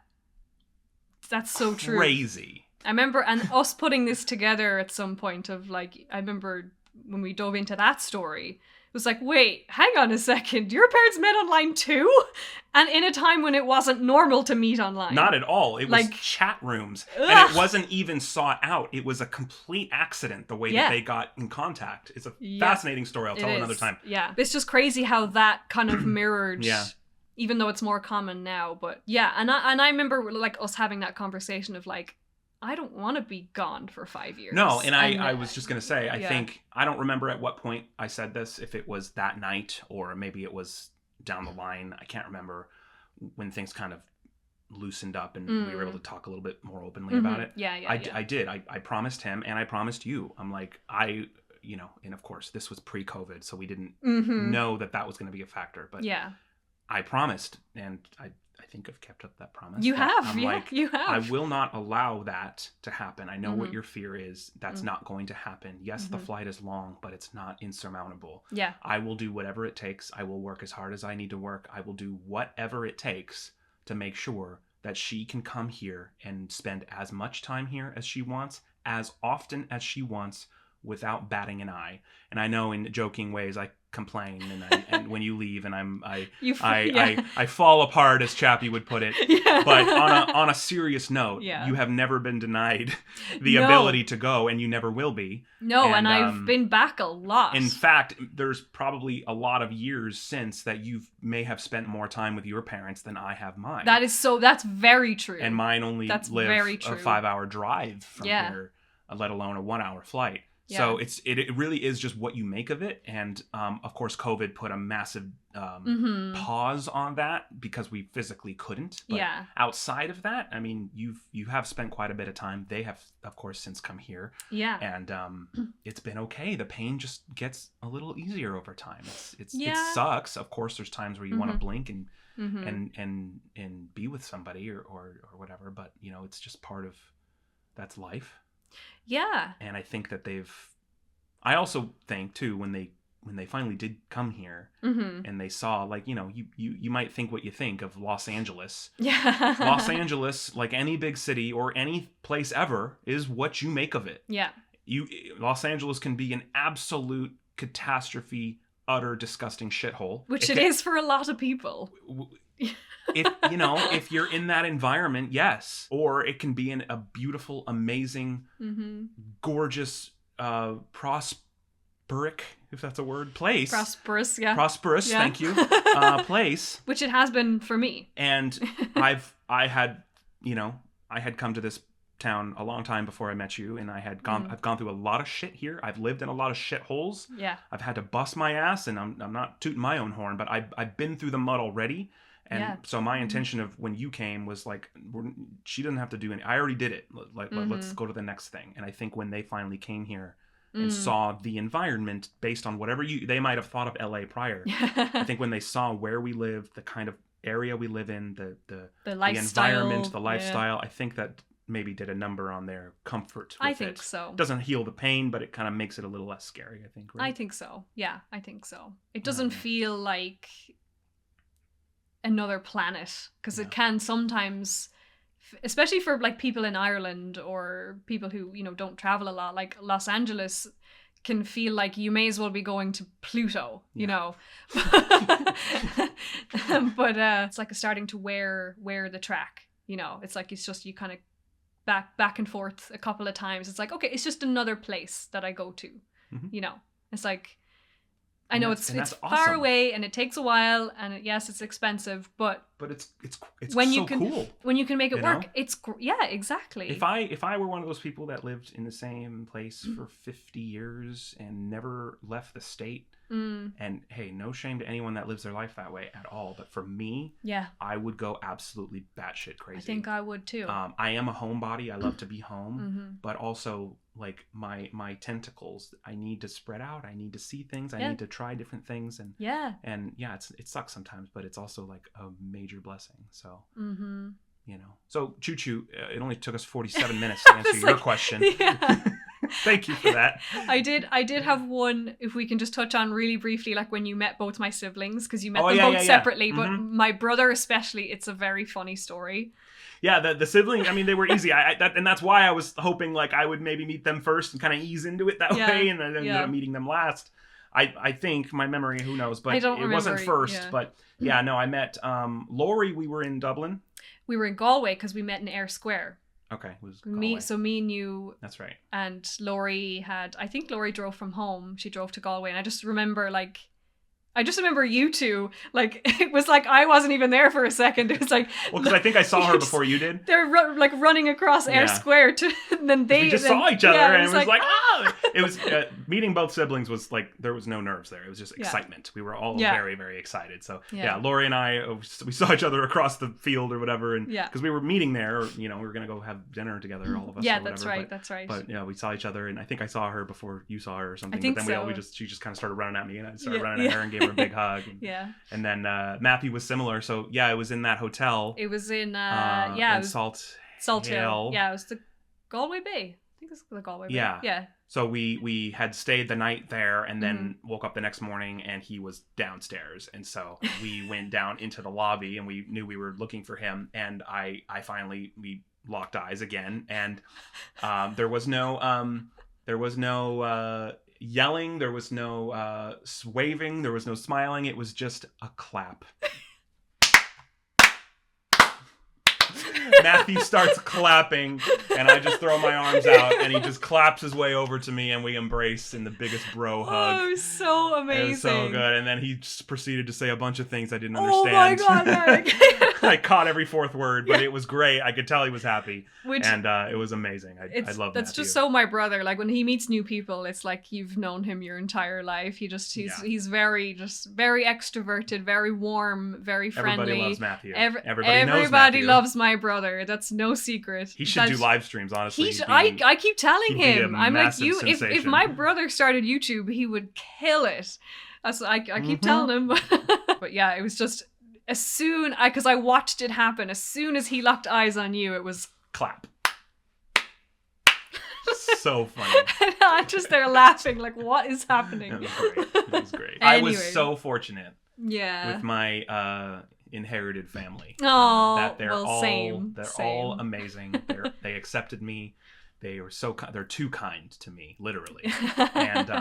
that's so true. Crazy. I remember, and us putting this together at some point of like, I remember when we dove into that story, it was like, wait, hang on a second, your parents met online too? And in a time when it wasn't normal to meet online. Not at all. It was chat rooms. And it wasn't even sought out. It was a complete accident, the way that they got in contact. It's a fascinating story. I'll tell another time. Yeah. It's just crazy how that kind of mirrored, even though it's more common now. But yeah, and I remember like us having that conversation of like, I don't want to be gone for 5 years. No, and I was just going to say, I think, I don't remember at what point I said this, if it was that night or maybe it was down the line. I can't remember when things kind of loosened up and we were able to talk a little bit more openly about it. I did. I promised him and I promised you. I'm like, and of course, this was pre-COVID, so we didn't know that was going to be a factor. But I promised, and I think I've kept up that promise. You that have, I'm yeah, like, you have. I will not allow that to happen. I know what Mhm. your fear is. That's Mm. not going to happen. Yes, the Mhm. flight is long, but it's not insurmountable. Yeah. I will do whatever it takes. I will work as hard as I need to work. I will do whatever it takes to make sure that she can come here and spend as much time here as she wants, as often as she wants, without batting an eye. And I know in joking ways I complain and when you leave and Yeah. I fall apart, as Chappie would put it. Yeah. But on a serious note, Yeah. you have never been denied the No. ability to go, and you never will be. No, and I've been back a lot. In fact, there's probably a lot of years since that you may have spent more time with your parents than I have mine. That's very true. And mine only That's live very a true. 5-hour drive from Yeah. here, let alone a 1-hour flight. Yeah. So it really is just what you make of it. And of course, COVID put a massive pause on that because we physically couldn't. But Yeah. outside of that, I mean, you have spent quite a bit of time. They have, of course, since come here. Yeah. And it's been okay. The pain just gets a little easier over time. It Yeah. sucks. Of course, there's times where you want to blink and Mhm. and be with somebody or whatever. But you know, it's just part of that's life. Yeah. And I think that I also think too, when they finally did come here Mhm. and they saw, like, you know, you might think what you think of Los Angeles. Yeah. Los Angeles, like any big city or any place ever, is what you make of it. Yeah. Los Angeles can be an absolute catastrophe, utter disgusting shithole. Which it is for a lot of people. If you're in that environment, yes. Or it can be in a beautiful, amazing, gorgeous, prosperic, if that's a word, place. Prosperous, yeah. Prosperous, Yeah. thank you. Place. Which it has been for me. And I had come to this town a long time before I met you, and I've gone through a lot of shit here. I've lived in a lot of shitholes. Yeah. I've had to bust my ass, and I'm not tooting my own horn, but I've been through the mud already. And so my intention of when you came was like, she doesn't have to do any. I already did it. Let's go to the next thing. And I think when they finally came here and saw the environment based on whatever they might have thought of LA prior, I think when they saw where we live, the kind of area we live in, the environment, the lifestyle, I think that maybe did a number on their comfort with I think it. so. It doesn't heal the pain, but it kind of makes it a little less scary, I think, right? I think so. Yeah, I think so. It doesn't feel like another planet, because it can sometimes, especially for like people in Ireland or people who, you know, don't travel a lot, like Los Angeles can feel like you may as well be going to Pluto, you know. But it's like starting to wear the track, you know. It's like it's just you kind of back and forth a couple of times. It's like, okay, it's just another place that I go to, you know. It's like, I know it's awesome. far away and it takes a while and yes, it's expensive, but it's when so you can cool. when you can make it You work, know? it's yeah, exactly. If I were one of those people that lived in the same place for 50 years and never left the state, and hey, no shame to anyone that lives their life that way at all, but for me, yeah, I would go absolutely batshit crazy. I think I would too. I am a homebody. I love to be home, but also like my tentacles, I need to spread out. I need to see things. I need to try different things, and it sucks sometimes, but it's also like a major blessing. So you know. So Choo Choo, it only took us 47 minutes to answer your question. Yeah. Thank you for that. I did have one, if we can just touch on really briefly, like when you met both my siblings, because you met them both separately, but my brother especially, it's a very funny story. Yeah, the siblings, I mean, they were easy. And that's why I was hoping like I would maybe meet them first and kind of ease into it that way, and then ended up meeting them last. I think, my memory, who knows, but it wasn't first. But yeah, no, I met Lori. We were in Dublin. We were in Galway because we met in Ayr Square. Okay, it was Galway. Me and you. That's right. And Lori I think Lori drove from home. She drove to Galway, and I just remember you two, like, it was like I wasn't even there for a second. It was like... Well, because I think I saw her before you did. They're running across Ayr Square and then we just saw each other, and it was like, ah! It was, meeting both siblings was like, there was no nerves there. It was just excitement. We were all very, very excited. So, Lori and I, we saw each other across the field or whatever, and because we were meeting there, or, you know, we were going to go have dinner together, all of us. Yeah, or whatever, that's right. But, yeah, we saw each other, and I think I saw her before you saw her or something. I think but then so. she just kind of started running at me, and I started running at her and gave for a big hug. Yeah. And then Matthew was similar. So yeah, it was in that hotel. It was in in it was Salt Hill. Hill. Yeah, it was the Galway Bay. I think it's the Galway Bay. Yeah. Yeah. So we had stayed the night there and then woke up the next morning and he was downstairs. And so we went down into the lobby and we knew we were looking for him. And I finally, we locked eyes again. And there was no yelling. There was no waving. There was no smiling. It was just a clap. Matthew starts clapping and I just throw my arms out and he just claps his way over to me and we embrace in the biggest bro hug. Oh, it was so amazing. It was so good. And then he just proceeded to say a bunch of things I didn't Oh understand. my God, Eric. I caught every fourth word, but it was great. I could tell he was happy. And it was amazing. I love That's Matthew. just so my brother. Like when he meets new people, it's like you've known him your entire life. He's very extroverted, very warm, very friendly. Everybody loves Matthew. Everybody knows Matthew. loves my brother. That's no secret. He should do live streams, honestly. I keep telling he'd be him, a I'm like, massive if sensation. my brother started YouTube, he would kill it. That's I keep telling him. But yeah, it was just because I watched it happen. As soon as he locked eyes on you, it was clap. So funny. I'm just there laughing, like, what is happening? It was great. It was great. Anyway. I was so fortunate Yeah. with my inherited family. Oh, that they're all same. all amazing. They accepted me. They were they're too kind to me, literally. And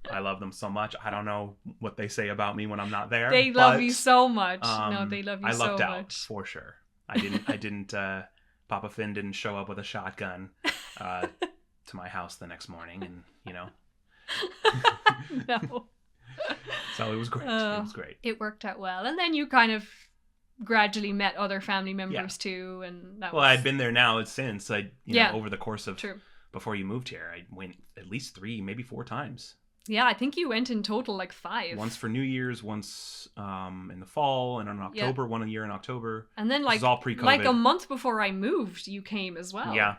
I love them so much. I don't know what they say about me when I'm not there. They love you so much. No, they love you I so lucked out much. for sure. I didn't Papa Finn didn't show up with a shotgun to my house the next morning, and No. So it was great. It was great. It worked out well. And then you kind of gradually met other family members too, and I'd been there now since over the course of True. Before you moved here, I went at least 3, maybe 4 times. Yeah, I think you went in total like 5. Once for New Year's, once in the fall, and in October, one a year in October. And then this is all pre-COVID. like a month before I moved, you came as well. Yeah.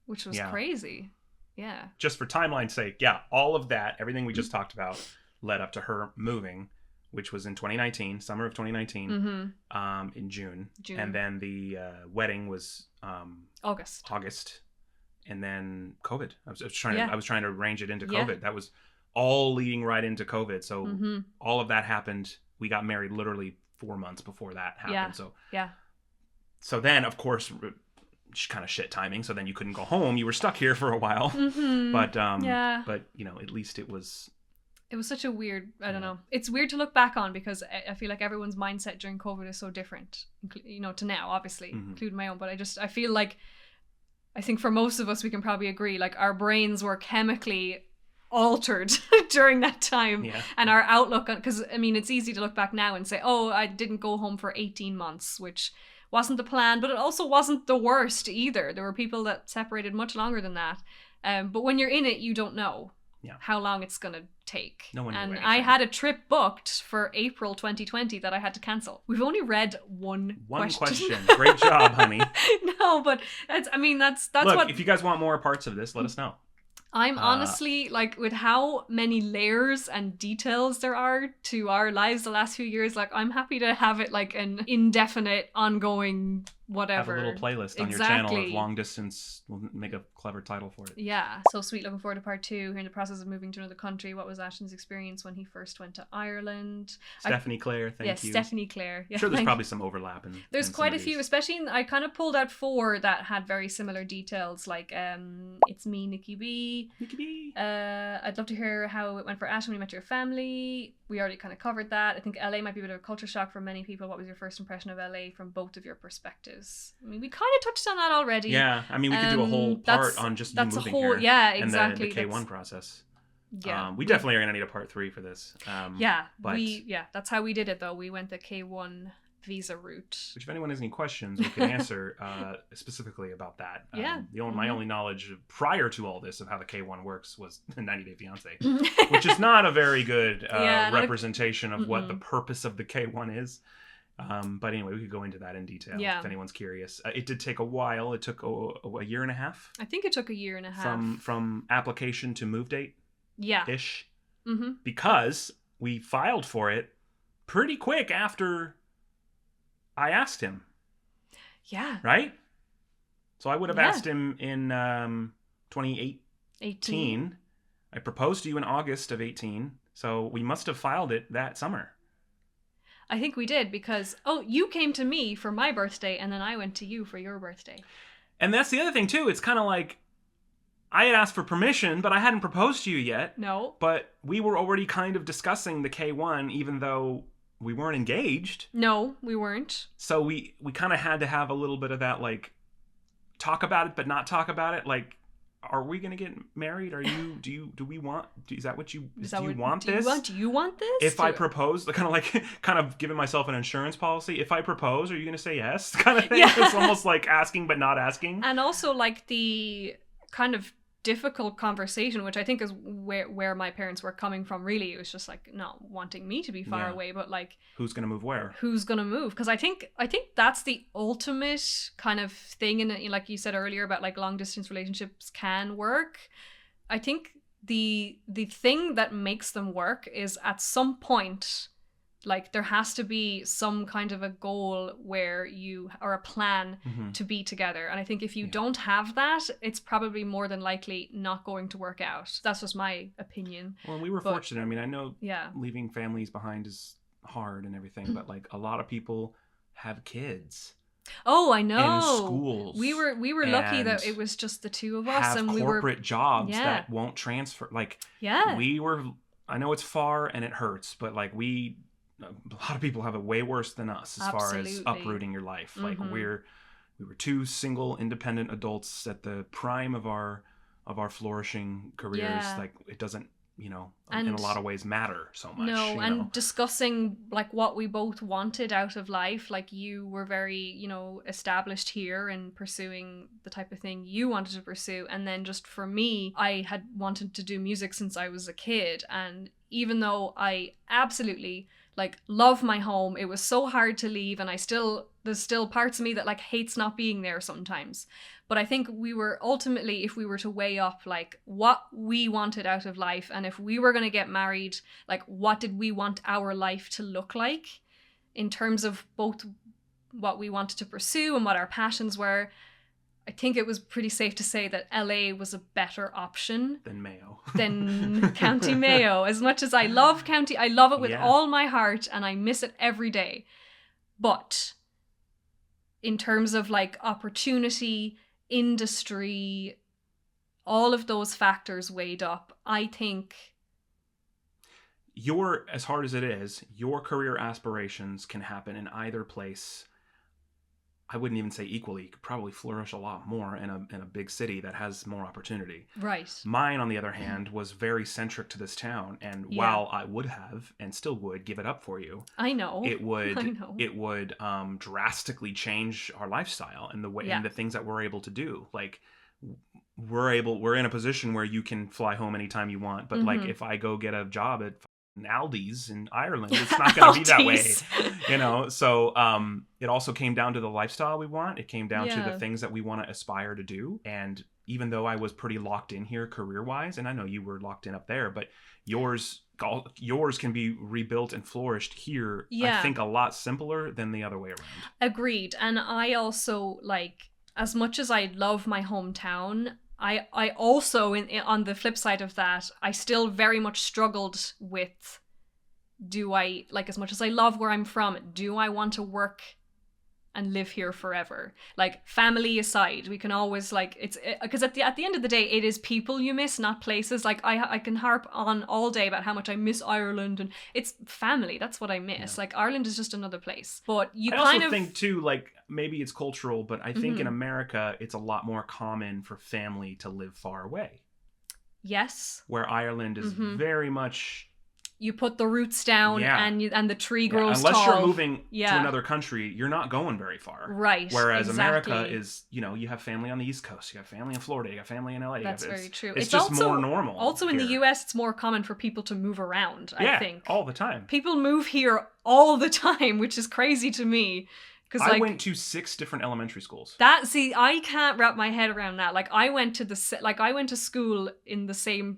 Which was crazy. Yeah. Just for timeline's sake, all of that, everything we just talked about led up to her moving, which was in 2019, summer of 2019, in June. And then the wedding was August. And then COVID. I was trying to arrange it into COVID. That was all leading right into COVID. So all of that happened. We got married literally 4 months before that happened. So then, of course, kind of shit timing. So then you couldn't go home. You were stuck here for a while. But at least it was such a weird, I don't know. It's weird to look back on because I feel like everyone's mindset during COVID is so different, to now, obviously, including my own. But I feel like, I think for most of us, we can probably agree, like our brains were chemically altered during that time. Yeah. And our outlook, because it's easy to look back now and say, oh, I didn't go home for 18 months, which wasn't the plan, but it also wasn't the worst either. There were people that separated much longer than that. But when you're in it, you don't know how long it's going to take. No one knew anything. I had a trip booked for April 2020 that I had to cancel. We've only read one question. Great job, honey. No, but that's Look, what... if you guys want more parts of this, let us know. I'm honestly, with how many layers and details there are to our lives the last few years, I'm happy to have it an indefinite, ongoing, whatever. Have a little playlist on your channel of long distance. We'll make a clever title for it. Yeah, so sweet. Looking forward to part 2. We're in the process of moving to another country. What was Ashton's experience when he first went to Ireland? Stephanie Claire, thank you. Stephanie Claire. Yeah, I'm sure there's probably some overlap in There's quite a few, especially I kind of pulled out 4 that had very similar details, it's me, Nikki B. I'd love to hear how it went for Ash when you met your family. We already kind of covered that. I think LA might be a bit of a culture shock for many people. What was your first impression of LA from both of your perspectives? We kind of touched on that already. Yeah, we could do a whole part on just you moving here. Yeah, exactly. And the K1 process. Yeah, we definitely are gonna need a part 3 for this. That's how we did it though. We went the K1 visa route. Which, if anyone has any questions, we can answer specifically about that. My only knowledge prior to all this of how the K1 works was 90 Day Fiance, which is not a very good representation of what the purpose of the K1 is. But anyway, we could go into that in detail if anyone's curious. It did take a while. It took a year and a half. I think it took a year and a half from application to move date. Yeah. Ish. Because we filed for it pretty quick after I asked him. Yeah. Right? So I would have Yeah. asked him in 2018. 18. I proposed to you in August of 18. So we must have filed it that summer. I think we did because, you came to me for my birthday and then I went to you for your birthday. And that's the other thing, too. It's kind of like I had asked for permission, but I hadn't proposed to you yet. No. But we were already kind of discussing the K1, even though we weren't engaged. No, we weren't. So we kind of had to have a little bit of that, like, talk about it, but not talk about it. Like, are we going to get married? Are you, do we want, is that what you, do you want this? Do you want this? If I propose, kind of giving myself an insurance policy. If I propose, are you going to say yes? Kind of thing. Yeah. It's almost like asking, but not asking. And also like the kind of difficult conversation, which I think is where my parents were coming from. Really, it was just like not wanting me to be far away, but like who's gonna move where? Who's gonna move? Because I think that's the ultimate kind of thing. In it, like you said earlier about like long distance relationships can work. I think the thing that makes them work is at some point, like there has to be some kind of a goal where you or a plan to be together. And I think if you don't have that, it's probably more than likely not going to work out. That's just my opinion. Well, we were fortunate. I mean, I know yeah, leaving families behind is hard and everything, but like a lot of people have kids. Oh, I know. And schools. We were lucky that it was just the two of us, and we were corporate jobs that won't transfer. Like we were. I know it's far and it hurts, but like a lot of people have it way worse than us as far as uprooting your life. Like we were two single independent adults at the prime of our flourishing careers. Like it doesn't, in a lot of ways matter so much. No, and discussing like what we both wanted out of life. Like you were very, established here and pursuing the type of thing you wanted to pursue. And then just for me, I had wanted to do music since I was a kid. And even though I absolutely love my home, it was so hard to leave, and there's still parts of me that like hates not being there sometimes. But I think we were ultimately, if we were to weigh up like what we wanted out of life, and if we were going to get married, like what did we want our life to look like in terms of both what we wanted to pursue and what our passions were, I think it was pretty safe to say that LA was a better option than Mayo. Than County Mayo. As much as I love County, I love it with all my heart and I miss it every day. But in terms of like opportunity, industry, all of those factors weighed up, I think as hard as it is, your career aspirations can happen in either place. I wouldn't even say equally. You could probably flourish a lot more in a big city that has more opportunity. Right. Mine, on the other hand, was very centric to this town, and while I would have and still would give it up for you, I know it would drastically change our lifestyle and the way and the things that we're able to do. Like we're in a position where you can fly home anytime you want, but like if I go get a job at Aldi's in Ireland, it's not going to be that way, so it also came down to the lifestyle we want. It came down to the things that we want to aspire to do. And even though I was pretty locked in here career wise, and I know you were locked in up there, but yours can be rebuilt and flourished here. I think a lot simpler than the other way around. Agreed. And I also, like, as much as I love my hometown, I also, on the flip side of that, I still very much struggled with, as much as I love where I'm from, do I want to work and live here forever? Like, family aside, we can always, because at the end of the day, it is people you miss, not places. Like, I can harp on all day about how much I miss Ireland, and it's family. That's what I miss. Yeah. Like, Ireland is just another place. But I also think, too, like, maybe it's cultural, but I think in America, it's a lot more common for family to live far away. Yes. Where Ireland is very much... You put the roots down and the tree grows Unless tall. You're moving to another country, you're not going very far. Right. Whereas America is, you have family on the East Coast, you have family in Florida, you have family in LA. That's very true. It's just also, more normal. Also in the US, it's more common for people to move around, I think. All the time. People move here all the time, which is crazy to me. I went to 6 different elementary schools. I can't wrap my head around that. Like, I went to school in the same,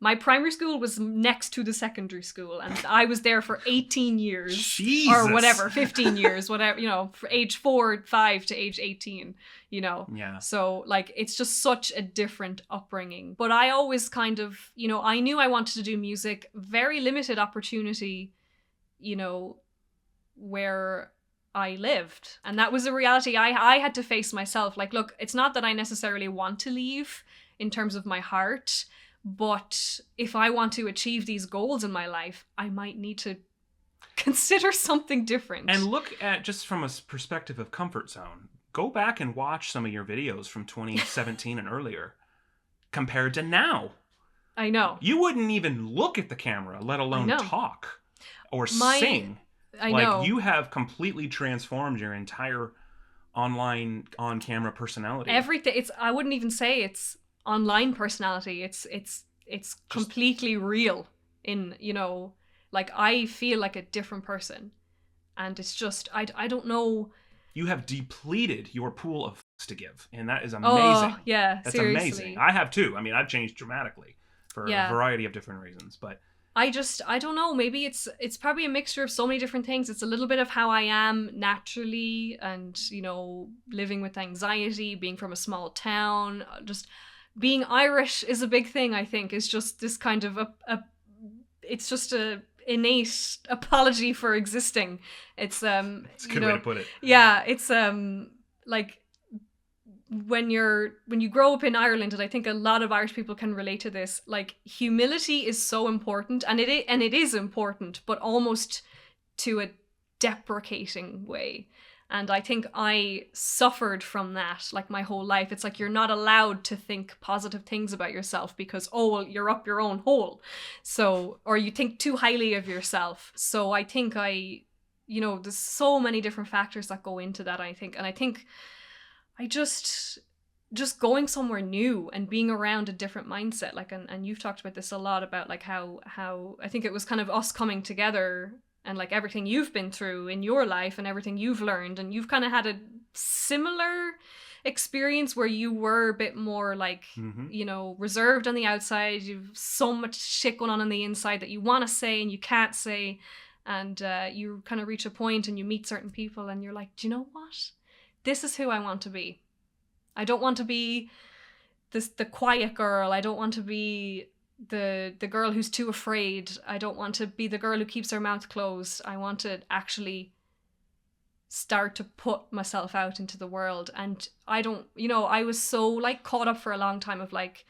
My primary school was next to the secondary school, and I was there for 18 years. Jesus. Or whatever, 15 years, whatever, you know, for age 4, 5 to age 18, you know. Yeah. So, like, it's just such a different upbringing. But I always kind of, you know, I knew I wanted to do music, very limited opportunity, you know, where I lived. And that was a reality I had to face myself. Like, look, it's not that I necessarily want to leave in terms of my heart, but if I want to achieve these goals in my life, I might need to consider something different. And look at, just from a perspective of comfort zone, go back and watch some of your videos from 2017 and earlier compared to now. I know. You wouldn't even look at the camera, let alone talk or sing. I know. Like, you have completely transformed your entire online, on-camera personality. Everything. I wouldn't even say it's online personality. It's completely real. In, you know, like, I feel like a different person, and it's just I don't know. You have depleted your pool of to give, and that is amazing. Oh yeah, that's seriously. Amazing. I have too. I mean, I've changed dramatically for a variety of different reasons, but I don't know, maybe it's probably a mixture of so many different things. It's a little bit of how I am naturally, and, you know, living with anxiety, being from a small town, just being Irish is a big thing, I think. Is just this kind of it's just a innate apology for existing. It's it's a good way to put it. Yeah, it's like, when you grow up in Ireland, and I think a lot of Irish people can relate to this, like, humility is so important, and it is important, but almost to a deprecating way. And I think I suffered from that, like, my whole life. It's like, you're not allowed to think positive things about yourself because, oh, well, you're up your own hole. So, or you think too highly of yourself. So I think you know, there's so many different factors that go into that, I think. And I think I just going somewhere new and being around a different mindset, like, and you've talked about this a lot, about like how I think it was kind of us coming together, and like everything you've been through in your life and everything you've learned, and you've kind of had a similar experience where you were a bit more like, you know, reserved on the outside. You've so much shit going on the inside that you want to say and you can't say, and you kind of reach a point and you meet certain people and you're like, do you know what? This is who I want to be. I don't want to be the quiet girl. I don't want to be the girl who's too afraid. I don't want to be the girl who keeps her mouth closed. I want to actually start to put myself out into the world. And I don't, you know, I was so like caught up for a long time of like,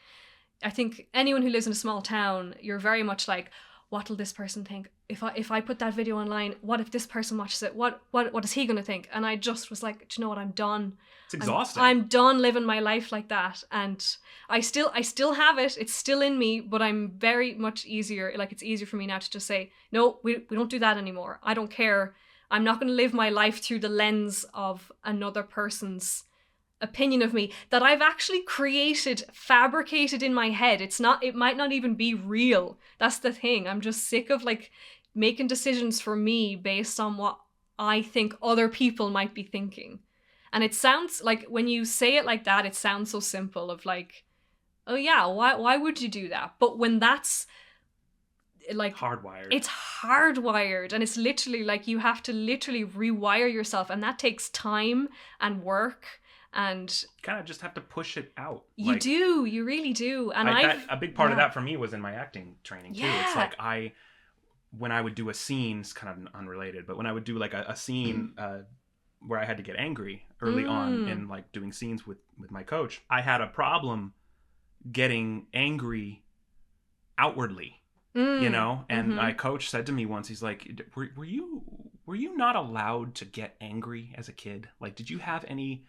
I think anyone who lives in a small town, you're very much like, what will this person think? If I put that video online, what if this person watches it? What is he going to think? And I just was like, do you know what? I'm done. It's exhausting. I'm done living my life like that. And I still have it. It's still in me, but I'm very much easier. Like, it's easier for me now to just say, no, we don't do that anymore. I don't care. I'm not going to live my life through the lens of another person's opinion of me that I've actually fabricated in my head. It might not even be real. That's the thing. I'm just sick of like making decisions for me based on what I think other people might be thinking. And it sounds like, when you say it like that, it sounds so simple of like, oh yeah, why would you do that? But when that's like hardwired, it's hardwired, and it's literally like you have to literally rewire yourself, and that takes time and work. And you kind of just have to push it out. You really do. And a big part of that for me was in my acting training too. It's like when I would do a scene, it's kind of unrelated, but when I would do like a scene where I had to get angry early on in like doing scenes with my coach, I had a problem getting angry outwardly, you know? And my coach said to me once, he's like, were you not allowed to get angry as a kid? Like, did you have any...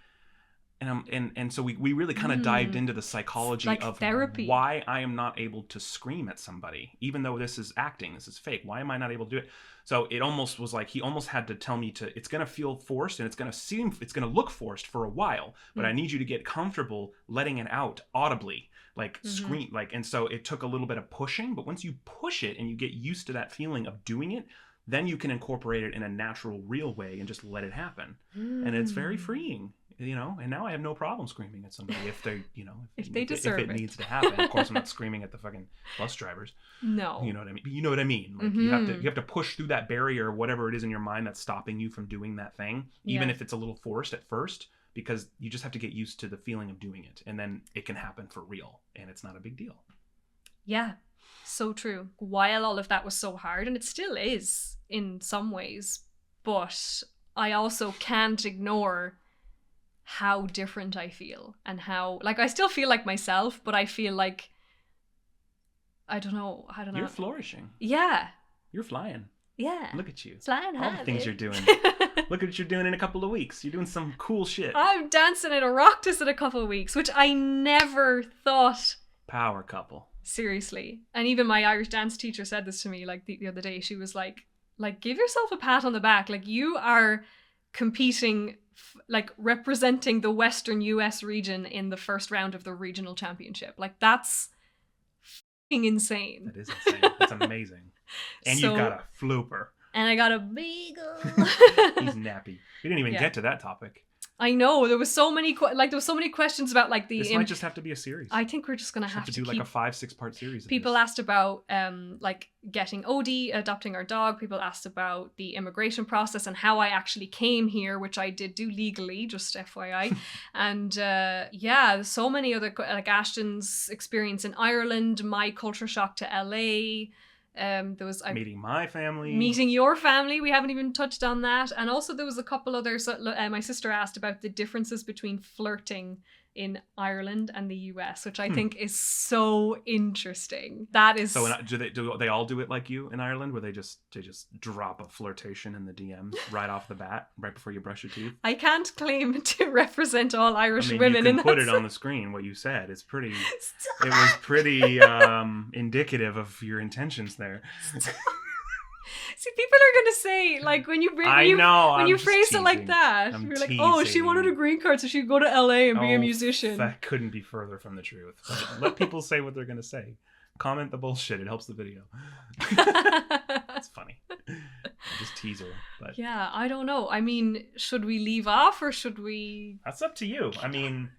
And so we really kind of dived into the psychology like of therapy. Why I am not able to scream at somebody, even though this is acting, this is fake. Why am I not able to do it? So it almost was like he almost had to tell me it's going to feel forced, and it's going to look forced for a while, but I need you to get comfortable letting it out audibly, like scream, like. And so it took a little bit of pushing, but once you push it and you get used to that feeling of doing it, then you can incorporate it in a natural, real way and just let it happen. And it's very freeing. you know, and now I have no problem screaming at somebody if they, you know, if they deserve if it needs to happen. Of course, I'm not screaming at the fucking bus drivers. No. You know what I mean? You know what I mean? Like you have to push through that barrier, whatever it is in your mind that's stopping you from doing that thing, even if it's a little forced at first, because you just have to get used to the feeling of doing it, and then it can happen for real, and it's not a big deal. Yeah, so true. While all of that was so hard, and it still is in some ways, but I also can't ignore how different I feel, and how, like, I still feel like myself, but I feel like, I don't know. You're flourishing. Yeah. You're flying. Yeah. Look at you. Flying high. All the things you're doing. Look at what you're doing in a couple of weeks. You're doing some cool shit. I'm dancing in a Rocktus in a couple of weeks, which I never thought. Power couple. Seriously. And even my Irish dance teacher said this to me, like, the other day. She was like, give yourself a pat on the back. Like, you are competing, like, representing the Western US region in the first round of the regional championship. Like, that's fucking insane. That is insane. That's amazing. And So, you got a flooper. and I got a bagel. He's nappy. We didn't even get to that topic. I know, there was so many questions about, like, the. This might just have to be a series. I think we're just gonna have to do like a 5-6 part series. People asked about like getting OD, adopting our dog. People asked about the immigration process and how I actually came here, which I did do legally, just FYI. And yeah, so many other, like Ashton's experience in Ireland, my culture shock to LA. There was meeting my family, meeting your family. We haven't even touched on that. And also there was a couple others. My sister asked about the differences between flirting in Ireland and the US, which I think is so interesting. That is. So do they all do it like you in Ireland, where they just drop a flirtation in the DMs right off the bat, right before you brush your teeth? I can't claim to represent all Irish women. You can put it on the screen. What you said is pretty. Stop. It was pretty indicative of your intentions there. See, people are gonna say, like, when you phrase it like that, you're like, oh, she wanted a green card so she'd go to LA and be a musician. That couldn't be further from the truth. But let people say what they're gonna say. Comment the bullshit. It helps the video. It's funny. I'll just tease her. But yeah, I don't know. I mean, should we leave off or should we? That's up to you. I mean,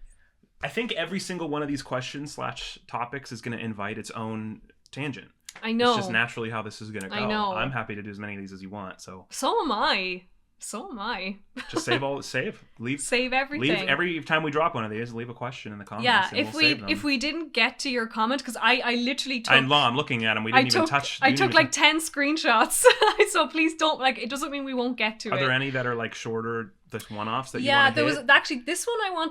I think every single one of these questions / topics is going to invite its own tangent. I know. It's just naturally how this is going to go. I know. I'm happy to do as many of these as you want. So am I. Just save everything. Every time we drop one of these, leave a question in the comments. Yeah, and if we didn't get to your comment, because I literally took. I'm looking at them. We didn't even touch. I took like 10 screenshots. So please don't, like, it doesn't mean we won't get to it. Are there any that are like shorter, just one-offs that you want to Yeah, there hit? was actually this one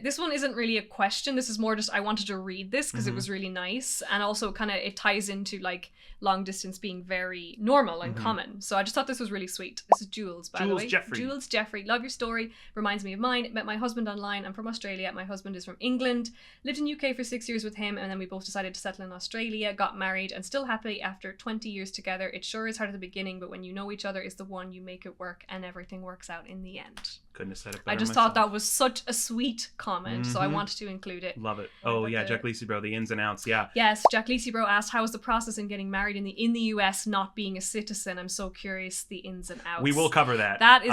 this one isn't really a question. This is more just I wanted to read this because it was really nice, and also kind of it ties into like long distance being very normal and common. So I just thought this was really sweet. This is Jules, by the way. Jules Jeffrey. Love your story. Reminds me of mine. Met my husband online. I'm from Australia. My husband is from England. Lived in UK for 6 years with him, and then we both decided to settle in Australia. Got married and still happily after 20 years together. It sure is hard at the beginning, but when you know each other is the one, you make it work, and everything works out in the end. Couldn't have said it better I just thought that was such a sweet comment, so I wanted to include it. Love it. Oh yeah, Jack Lacey bro, the ins and outs. Yeah. Yes, Jack Lacey bro asked, how was the process in getting married in the US, not being a citizen? I'm so curious, the ins and outs. We will cover that. That is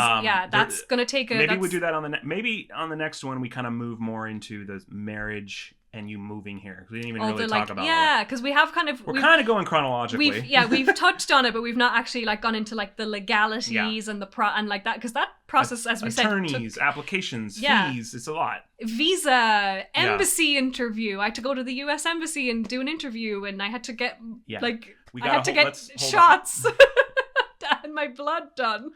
that's gonna take a. Maybe we do that on the next one. We kind of move more into the marriage and you moving here. We didn't even really talk about yeah, because we have kind of we're kind of going chronologically. We've touched on it, but we've not actually like gone into like the legalities and and like that, because that process, as we attorneys, said, applications, fees, it's a lot. Visa, embassy interview. I had to go to the US embassy and do an interview, and I had to get I had to get shots and my blood done.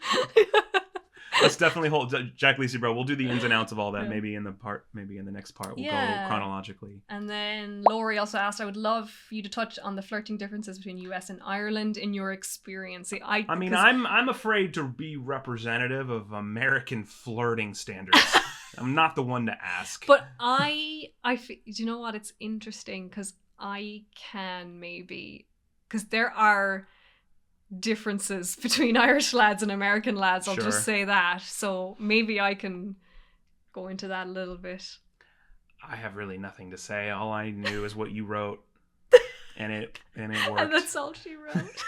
Let's definitely hold Jack Lacey bro. We'll do the ins and outs of all that. Maybe in the next part we'll go chronologically. And then Laurie also asked, I would love you to touch on the flirting differences between US and Ireland in your experience. I'm afraid to be representative of American flirting standards. I'm not the one to ask. But I do you know what? It's interesting because I can maybe, because there are differences between Irish lads and American lads. I'll just say that. So maybe I can go into that a little bit. I have really nothing to say. All I knew is what you wrote, and it worked. And that's all she wrote.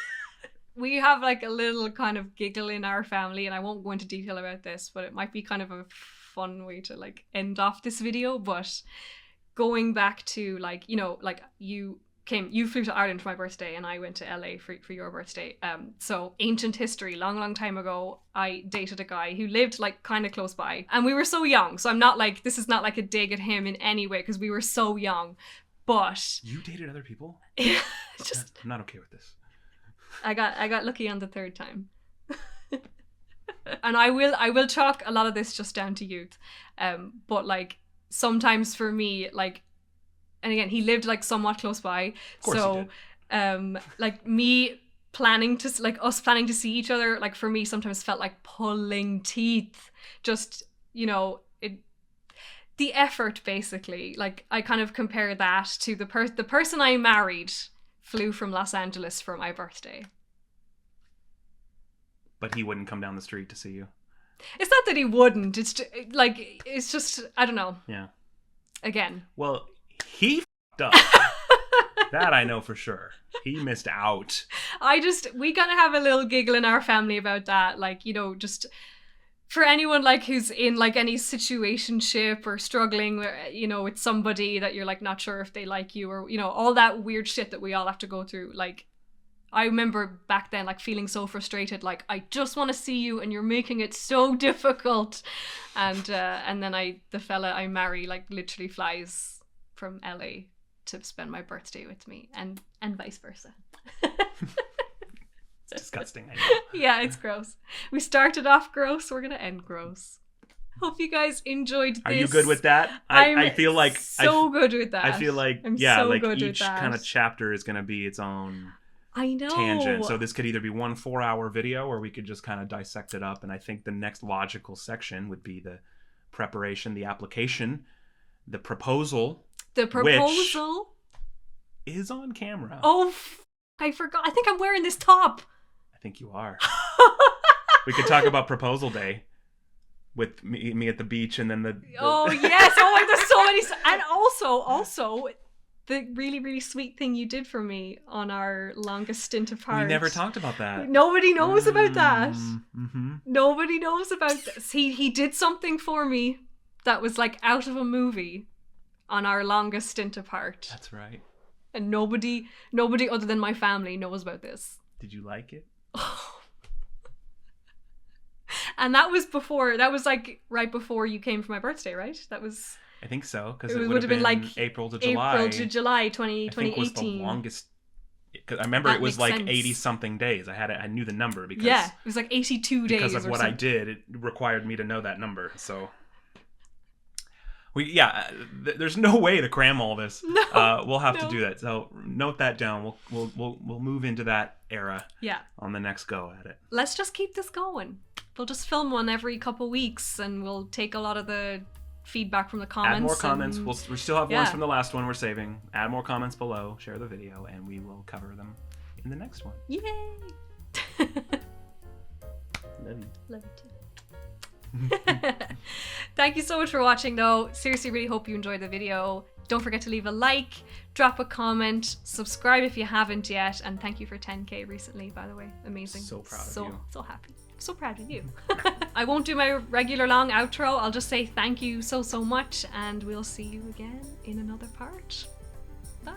We have like a little kind of giggle in our family, and I won't go into detail about this, but it might be kind of a fun way to like end off this video. But going back to like, you know, like you flew to Ireland for my birthday and I went to LA for your birthday. So ancient history, long time ago, I dated a guy who lived like kind of close by, and we were so young. So I'm not like, this is not like a dig at him in any way, because we were so young. But you dated other people? Just I'm not okay with this. I got lucky on the third time. And I will chalk a lot of this just down to youth. But like sometimes for me, like, and again, he lived like somewhat close by. Of course he did. Like me planning to, like us planning to see each other, like for me sometimes felt like pulling teeth. Just, you know, the effort basically. Like I kind of compare that to the person I married flew from Los Angeles for my birthday. But he wouldn't come down the street to see you. It's not that he wouldn't. It's just, like, it's just, I don't know. Yeah. Again. Well, he f***ed up. That I know for sure. He missed out. We gotta have a little giggle in our family about that. Like, you know, just for anyone like who's in like any situationship or struggling, you know, with somebody that you're like not sure if they like you, or, you know, all that weird shit that we all have to go through. Like, I remember back then like feeling so frustrated, like I just want to see you and you're making it so difficult. And then the fella I marry like literally flies from LA to spend my birthday with me, and vice versa. It's disgusting, I know. Yeah, it's gross. We started off gross, we're gonna end gross. Hope you guys enjoyed this. Are you good with that? I feel like so good with that. I feel like I'm yeah, so like good each with that. kind of chapter is gonna be its own I know. tangent. So this could either be one 4-hour video, or we could just kind of dissect it up. And I think the next logical section would be the preparation, the application, the proposal. The proposal is on camera. Oh, I forgot. I think I'm wearing this top. I think you are. We could talk about proposal day with me at the beach, and then the oh yes, oh there's so many, and also the really, really sweet thing you did for me on our longest stint apart. We never talked about that. Nobody knows about that. Mm-hmm. Nobody knows about this. He did something for me that was like out of a movie on our longest stint apart. That's right. And nobody other than my family knows about this. Did you like it? And that was like right before you came for my birthday, right? That was, I think so, because it would have been like April to July 2018. I think was the longest. Because I remember it was like 80 something days. I knew the number because it was like 82 days because of what I did. It required me to know that number. So there's no way to cram all this. No, we'll have to do that. So note that down. We'll move into that era. Yeah. On the next go at it. Let's just keep this going. We'll just film one every couple weeks, and we'll take a lot of the feedback from the comments. Add more comments. We still have ones from the last one we're saving. Add more comments below. Share the video, and we will cover them in the next one. Yay! Love you. Love you too. Thank you so much for watching, though. Seriously, really hope you enjoyed the video. Don't forget to leave a like, drop a comment, subscribe if you haven't yet, and thank you for 10K recently, by the way. Amazing. So proud of you. So happy. So proud of you. I won't do my regular long outro. I'll just say thank you so much, and we'll see you again in another part. Bye.